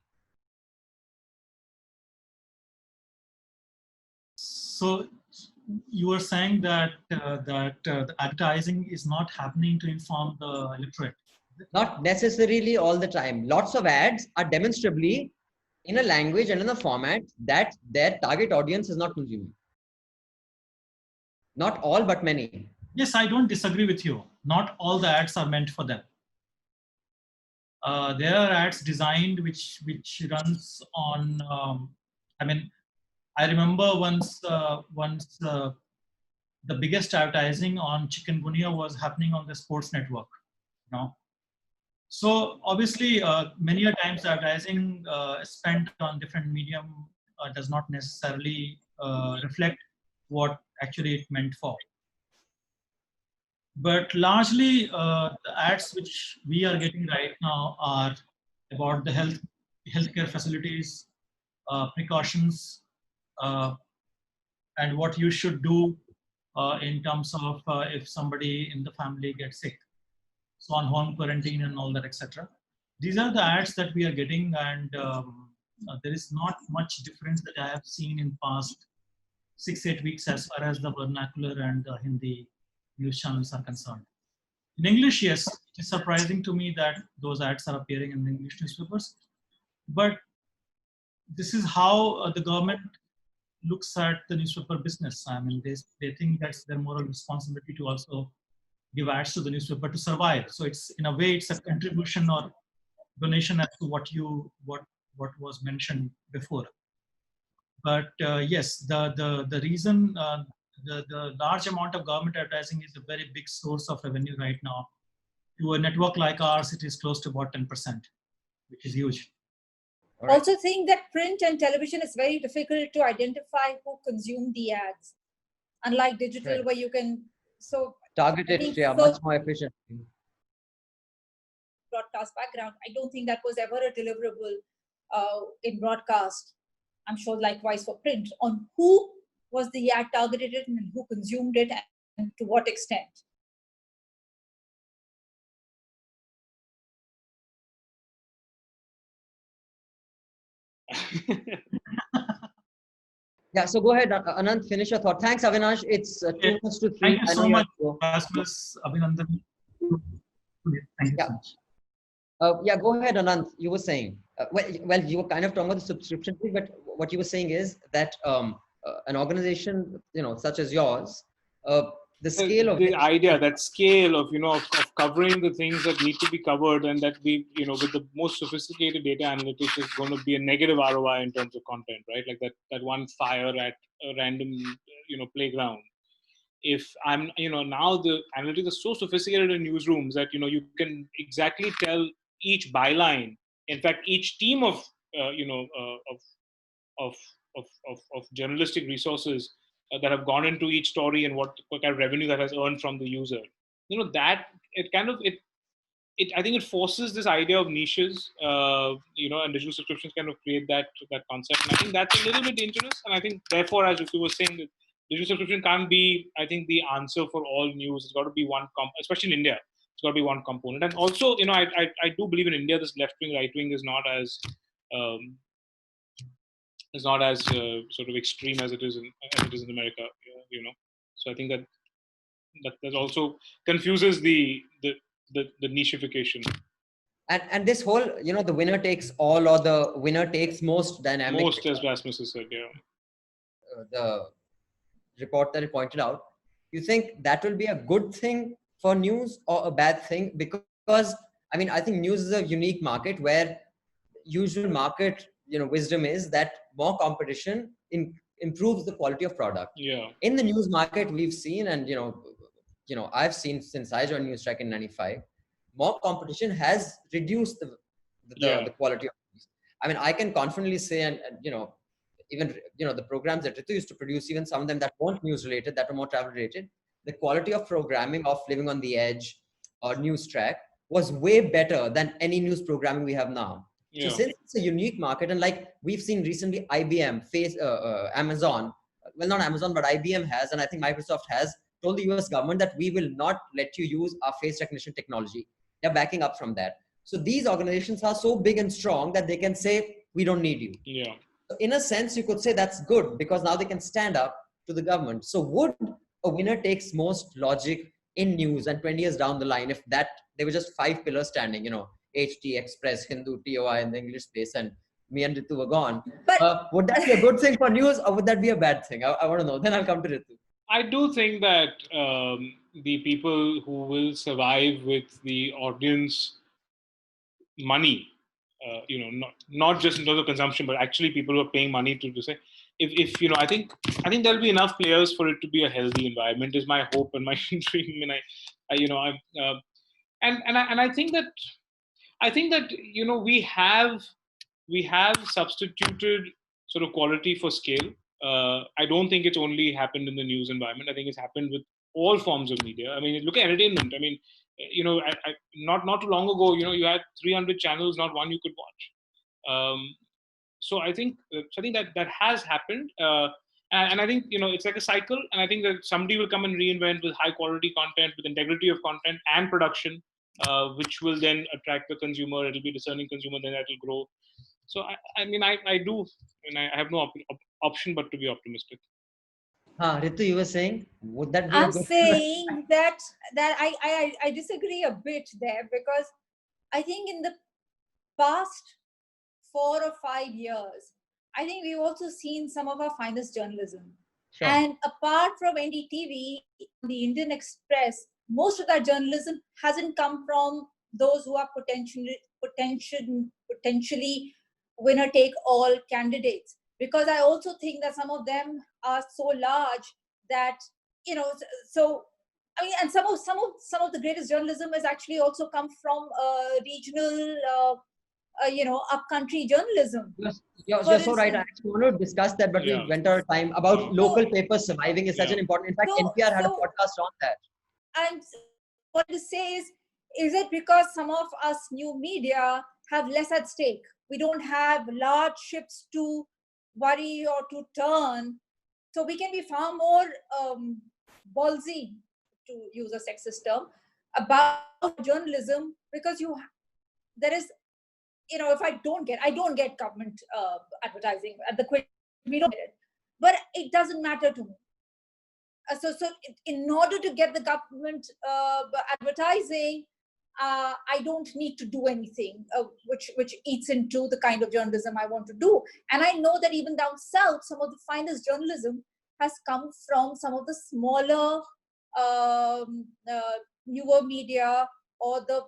So you were saying that the advertising is not happening to inform the electorate. Not necessarily all the time. Lots of ads are demonstrably in a language and in a format that their target audience is not consuming. Not all, but many. Yes, I don't disagree with you. Not all the ads are meant for them. There are ads designed which runs on. I remember once the biggest advertising on chikungunya was happening on the sports network. So obviously, many a times advertising spent on different medium does not necessarily reflect what actually it meant for. But largely, the ads which we are getting right now are about the healthcare facilities, precautions, and what you should do in terms of if somebody in the family gets sick. So on home quarantine and all that, etc. These are the ads that we are getting, and there is not much difference that I have seen in past 6-8 weeks as far as the vernacular and the Hindi news channels are concerned. In English, yes, it is surprising to me that those ads are appearing in the English newspapers. But this is how the government looks at the newspaper business. I mean, they think that's their moral responsibility to also give ads to the newspaper to survive. So it's, in a way, it's a contribution or donation as to what was mentioned before. But yes, the reason the large amount of government advertising is a very big source of revenue right now. To a network like ours, it is close to about 10%, which is huge. All right. Also think that print and television is very difficult to identify who consumed the ads. Unlike digital, Right. where you can Target I it, think yeah, so. much more efficient. Broadcast background, I don't think that was ever a deliverable in broadcast. I'm sure likewise for print, on who was the ad targeted at and who consumed it and to what extent. Yeah, so go ahead, Anant, finish your thought. Thanks, Avinash. It's 2 minutes to 3. Thank you I know so you much, have to go. Rasmus, Abhinandan. Thank you Yeah. so much. Yeah, go ahead, Anant. You were saying, well, you were kind of talking about the subscription fee, but what you were saying is that an organization, such as yours, the scale of the idea, that scale of of covering the things that need to be covered, and that we with the most sophisticated data analytics is going to be a negative ROI in terms of content, right? Like that one fire at a random playground. If I'm now the analytics are so sophisticated in newsrooms that you can exactly tell each byline, in fact each team of of, of journalistic resources that have gone into each story, and what kind of revenue that has earned from the user. That it kind of I think it forces this idea of niches, and digital subscriptions kind of create that concept. And I think that's a little bit dangerous. And I think therefore, as Ritu was saying, digital subscription can't be, I think, the answer for all news. It's got to be one especially in India. It's got to be one component. And also, I do believe in India, this left wing, right wing is not as sort of extreme as it is in America. So I think that also confuses the nicheification. And this whole, the winner takes all or the winner takes most dynamic. Most, as Rasmus has said, yeah. The report that it pointed out, you think that will be a good thing for news or a bad thing? Because, I mean, I think news is a unique market where usual market, wisdom is that more competition improves the quality of product. Yeah. In the news market, we've seen, and, I've seen since I joined Newstrack in 95, more competition has reduced the quality of news. I mean, I can confidently say, and even the programs that Ritu used to produce, even some of them that weren't news related, that were more travel related, the quality of programming of Living on the Edge or Newstrack was way better than any news programming we have now. Yeah. So since it's a unique market, and like we've seen recently, IBM, Amazon, well, not Amazon, but IBM has, and I think Microsoft has told the US government that we will not let you use our face recognition technology. They're backing up from that. So these organizations are so big and strong that they can say, we don't need you. Yeah. So in a sense, you could say that's good because now they can stand up to the government. So would a winner takes most logic in news, and 20 years down the line, if that there were just 5 pillars standing, HT, Express, Hindu, TOI in the English space, and me and Ritu were gone, would that be a good thing for news, or would that be a bad thing? I want to know. Then I'll come to Ritu. I do think that the people who will survive with the audience money, not just in terms of consumption, but actually people who are paying money to say, if I think there'll be enough players for it to be a healthy environment, is my hope and my dream. And I think that we have substituted sort of quality for scale. I don't think it's only happened in the news environment. I think it's happened with all forms of media. I mean, look at entertainment. I mean, not too long ago, you had 300 channels, not one you could watch. So I think that has happened. And I think, it's like a cycle. And I think that somebody will come and reinvent with high quality content, with integrity of content and production, which will then attract the consumer. It'll be a discerning consumer, then that will grow. So I mean, I do, and I have no option but to be optimistic. Ritu, you were saying, would that be a I'm good? saying that I disagree a bit there, because I think in the past 4 or 5 years, I think we've also seen some of our finest journalism. Sure. And apart from NDTV, the Indian Express, most of that journalism hasn't come from those who are potentially winner take all candidates. Because I also think that some of them are so large that, so I mean, and some of the greatest journalism has actually also come from regional, upcountry journalism. You're For so right. I instance. actually want to discuss that, but we Yeah. went out of time. About local papers surviving is such Yeah. an important. In fact, So- NPR had a so- podcast on that. And what to say is it because some of us new media have less at stake? We don't have large ships to worry or to turn, so we can be far more ballsy, to use a sexist term, about journalism, because there is, if I don't get government advertising at the Quint, we don't get it, but it doesn't matter to me. So in order to get the government advertising, I don't need to do anything which eats into the kind of journalism I want to do. And I know that even down south, some of the finest journalism has come from some of the smaller, newer media, or the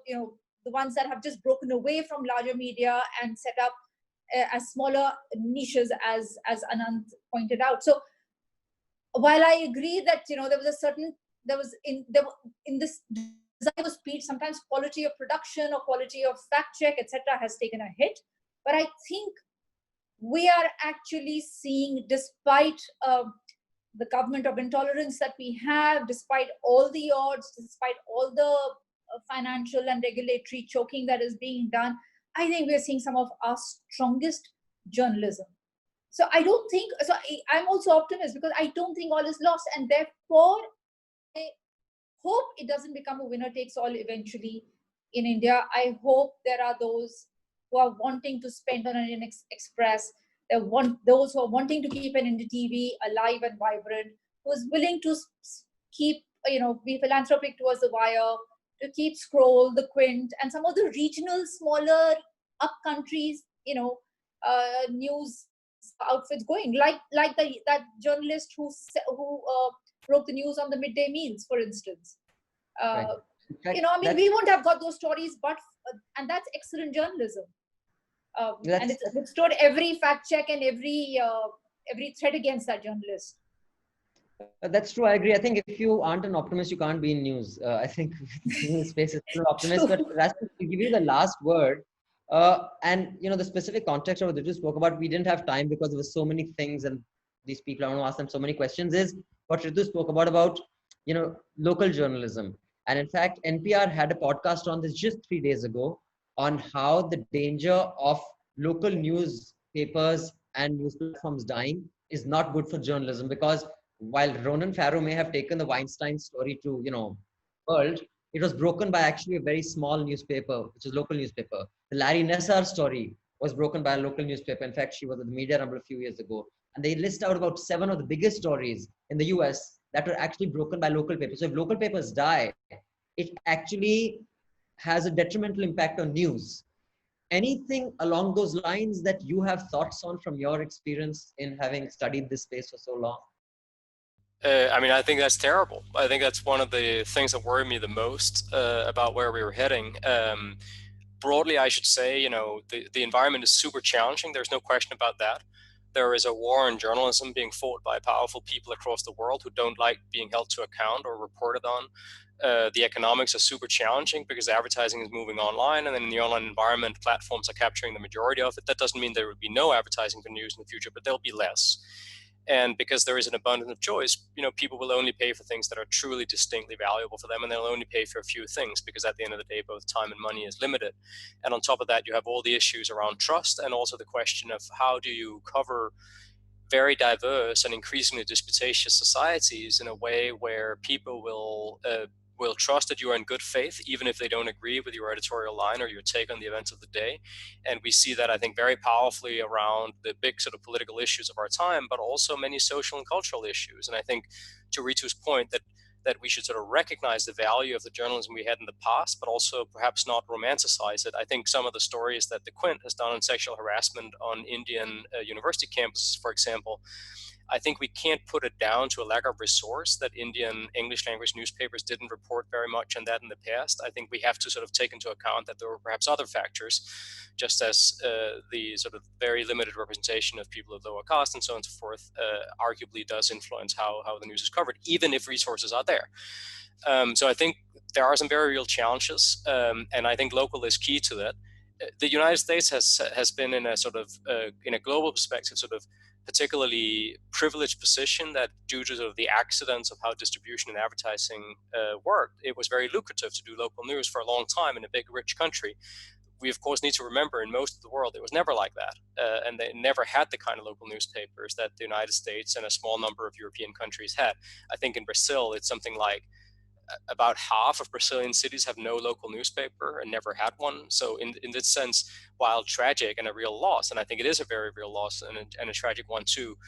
ones that have just broken away from larger media and set up as smaller niches, as Anant pointed out. So while I agree that there was in this design of speech, sometimes quality of production or quality of fact check, etc., has taken a hit, but I think we are actually seeing, despite the government of intolerance that we have, despite all the odds, despite all the financial and regulatory choking that is being done, I think we are seeing some of our strongest journalism. So I don't think, I'm also optimistic, because I don't think all is lost, and therefore I hope it doesn't become a winner takes all eventually in India. I hope there are those who are wanting to spend on an Indian Express, those who are wanting to keep an Indian TV alive and vibrant, who is willing to keep, be philanthropic towards the Wire, to keep Scroll, the Quint, and some of the regional, smaller, up countries, news outfits going, like that journalist who broke the news on the midday meals, for instance. Right. We won't have got those stories, but and that's excellent journalism. And it's withstood every fact check and every threat against that journalist. That's true. I agree. I think if you aren't an optimist, you can't be in news. I think news space is still optimist. But Rasmus, to give you the last word, and the specific context of what Ritu spoke about, we didn't have time because there were so many things, and these people, I want to ask them so many questions. Is what Ritu spoke about local journalism, and in fact, NPR had a podcast on this just 3 days ago on how the danger of local newspapers and news platforms dying is not good for journalism, because while Ronan Farrow may have taken the Weinstein story to, world, it was broken by actually a very small newspaper, which is local newspaper. The Larry Nassar story was broken by a local newspaper. In fact, she was at the Media Rumble a few years ago. And they list out about 7 of the biggest stories in the US that were actually broken by local papers. So if local papers die, it actually has a detrimental impact on news. Anything along those lines that you have thoughts on from your experience in having studied this space for so long? I think that's terrible. I think that's one of the things that worry me the most about where we were heading. Broadly, I should say, the environment is super challenging. There's no question about that. There is a war on journalism being fought by powerful people across the world who don't like being held to account or reported on. The economics are super challenging because advertising is moving online, and then in the online environment, platforms are capturing the majority of it. That doesn't mean there would be no advertising for news in the future, but there'll be less. And because there is an abundance of choice, people will only pay for things that are truly distinctly valuable for them, and they'll only pay for a few things because at the end of the day, both time and money is limited. And on top of that, you have all the issues around trust, and also the question of how do you cover very diverse and increasingly disputatious societies in a way where people will will trust that you are in good faith, even if they don't agree with your editorial line or your take on the events of the day. And we see that, I think, very powerfully around the big sort of political issues of our time, but also many social and cultural issues. And I think, to Ritu's point, that we should sort of recognize the value of the journalism we had in the past, but also perhaps not romanticize it. I think some of the stories that the Quint has done on sexual harassment on Indian university campuses, for example, I think we can't put it down to a lack of resource that Indian English language newspapers didn't report very much on that in the past. I think we have to sort of take into account that there were perhaps other factors, just as the sort of very limited representation of people of lower caste and so on and so forth arguably does influence how the news is covered, even if resources are there. So I think there are some very real challenges, and I think local is key to that. The United States has been in a sort of in a global perspective sort of particularly privileged position that due to sort of the accidents of how distribution and advertising worked, it was very lucrative to do local news for a long time in a big, rich country. We, of course, need to remember in most of the world, it was never like that. And they never had the kind of local newspapers that the United States and a small number of European countries had. I think in Brazil, it's something like about half of Brazilian cities have no local newspaper and never had one. So in this sense, while tragic and a real loss, and I think it is a very real loss and a tragic one too,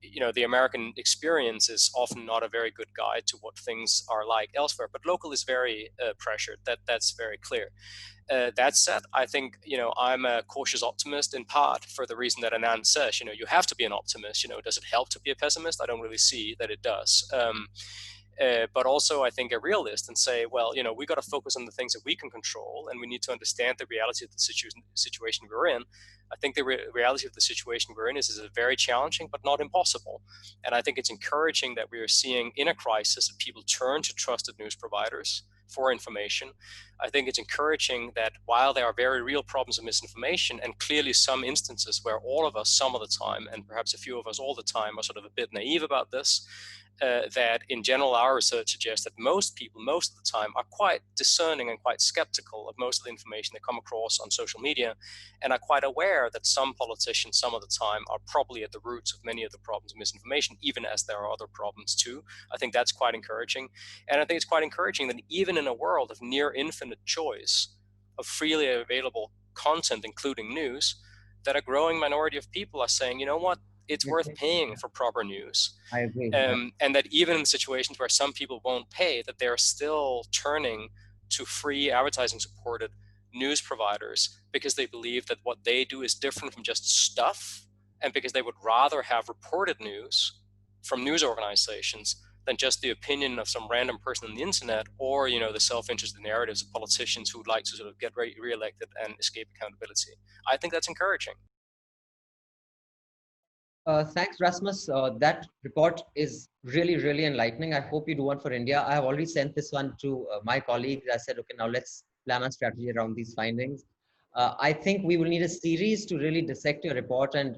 you know, the American experience is often not a very good guide to what things are like elsewhere, but local is very pressured. That's very clear. That said, I think, you know, I'm a cautious optimist in part for the reason that Anand says, you know, you have to be an optimist. You know, does it help to be a pessimist? I don't really see that it does. But also, I think, a realist and say, well, you know, we got to focus on the things that we can control, and we need to understand the reality of the situation we're in. I think the reality of the situation we're in is very challenging, but not impossible. And I think it's encouraging that we are seeing in a crisis that people turn to trusted news providers for information. I think it's encouraging that while there are very real problems of misinformation, and clearly some instances where all of us some of the time, and perhaps a few of us all the time, are sort of a bit naive about this, that in general our research suggests that most people most of the time are quite discerning and quite skeptical of most of the information they come across on social media, and are quite aware that some politicians some of the time are probably at the roots of many of the problems of misinformation, even as there are other problems too. I think that's quite encouraging. And I think it's quite encouraging that even in a world of near infinite choice of freely available content, including news, that a growing minority of people are saying, you know what, it's worth paying for proper news. I agree. And that even in situations where some people won't pay, that they're still turning to free advertising supported news providers because they believe that what they do is different from just stuff, and because they would rather have reported news from news organizations than just the opinion of some random person on the internet, or, you know, the self-interested narratives of politicians who would like to sort of get re-elected and escape accountability. I think that's encouraging. Thanks, Rasmus. That report is really, really enlightening. I hope you do one for India. I have already sent this one to my colleagues. I said, okay, now let's plan a strategy around these findings. I think we will need a series to really dissect your report and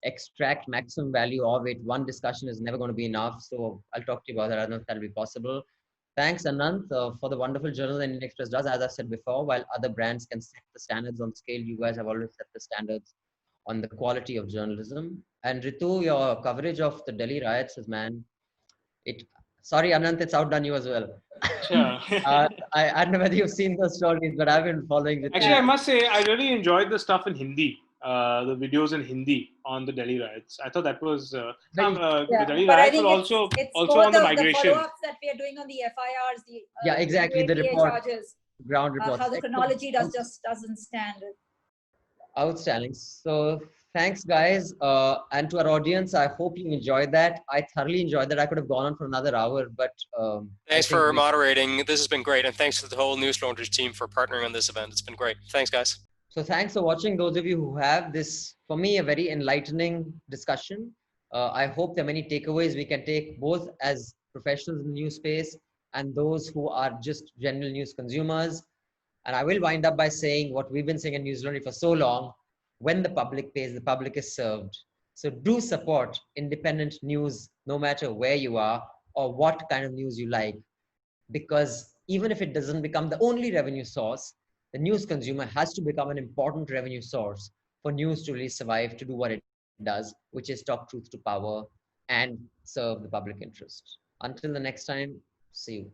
extract maximum value of it. One discussion is never going to be enough. So I'll talk to you about that. I don't know if that'll be possible. Thanks, Anant, for the wonderful journal that Indian Express does. As I said before, while other brands can set the standards on scale, you guys have always set the standards on the quality of journalism. And Ritu, your coverage of the Delhi riots is, man, sorry, Anant, it's outdone you as well. Sure. I don't know whether you've seen those stories, but I've been following it. Actually, I must say, I really enjoyed the stuff in Hindi, the videos in Hindi on the Delhi riots. I thought that was, the Delhi riots were also on the migration. The follow-ups that we are doing on the FIRs, yeah, exactly, the report, charges, ground reports. how the chronology doesn't stand. Outstanding. So thanks, guys. And to our audience, I hope you enjoyed that. I thoroughly enjoyed that. I could have gone on for another hour, but thanks for moderating. This has been great. And thanks to the whole Newslaundry team for partnering on this event. It's been great. Thanks, guys. So thanks for watching. Those of you who have this, for me, a very enlightening discussion. I hope there are many takeaways we can take, both as professionals in the news space and those who are just general news consumers. And I will wind up by saying what we've been saying in Newslaundry for so long: when the public pays, the public is served. So do support independent news, no matter where you are or what kind of news you like, because even if it doesn't become the only revenue source, the news consumer has to become an important revenue source for news to really survive, to do what it does, which is talk truth to power and serve the public interest. Until the next time, see you.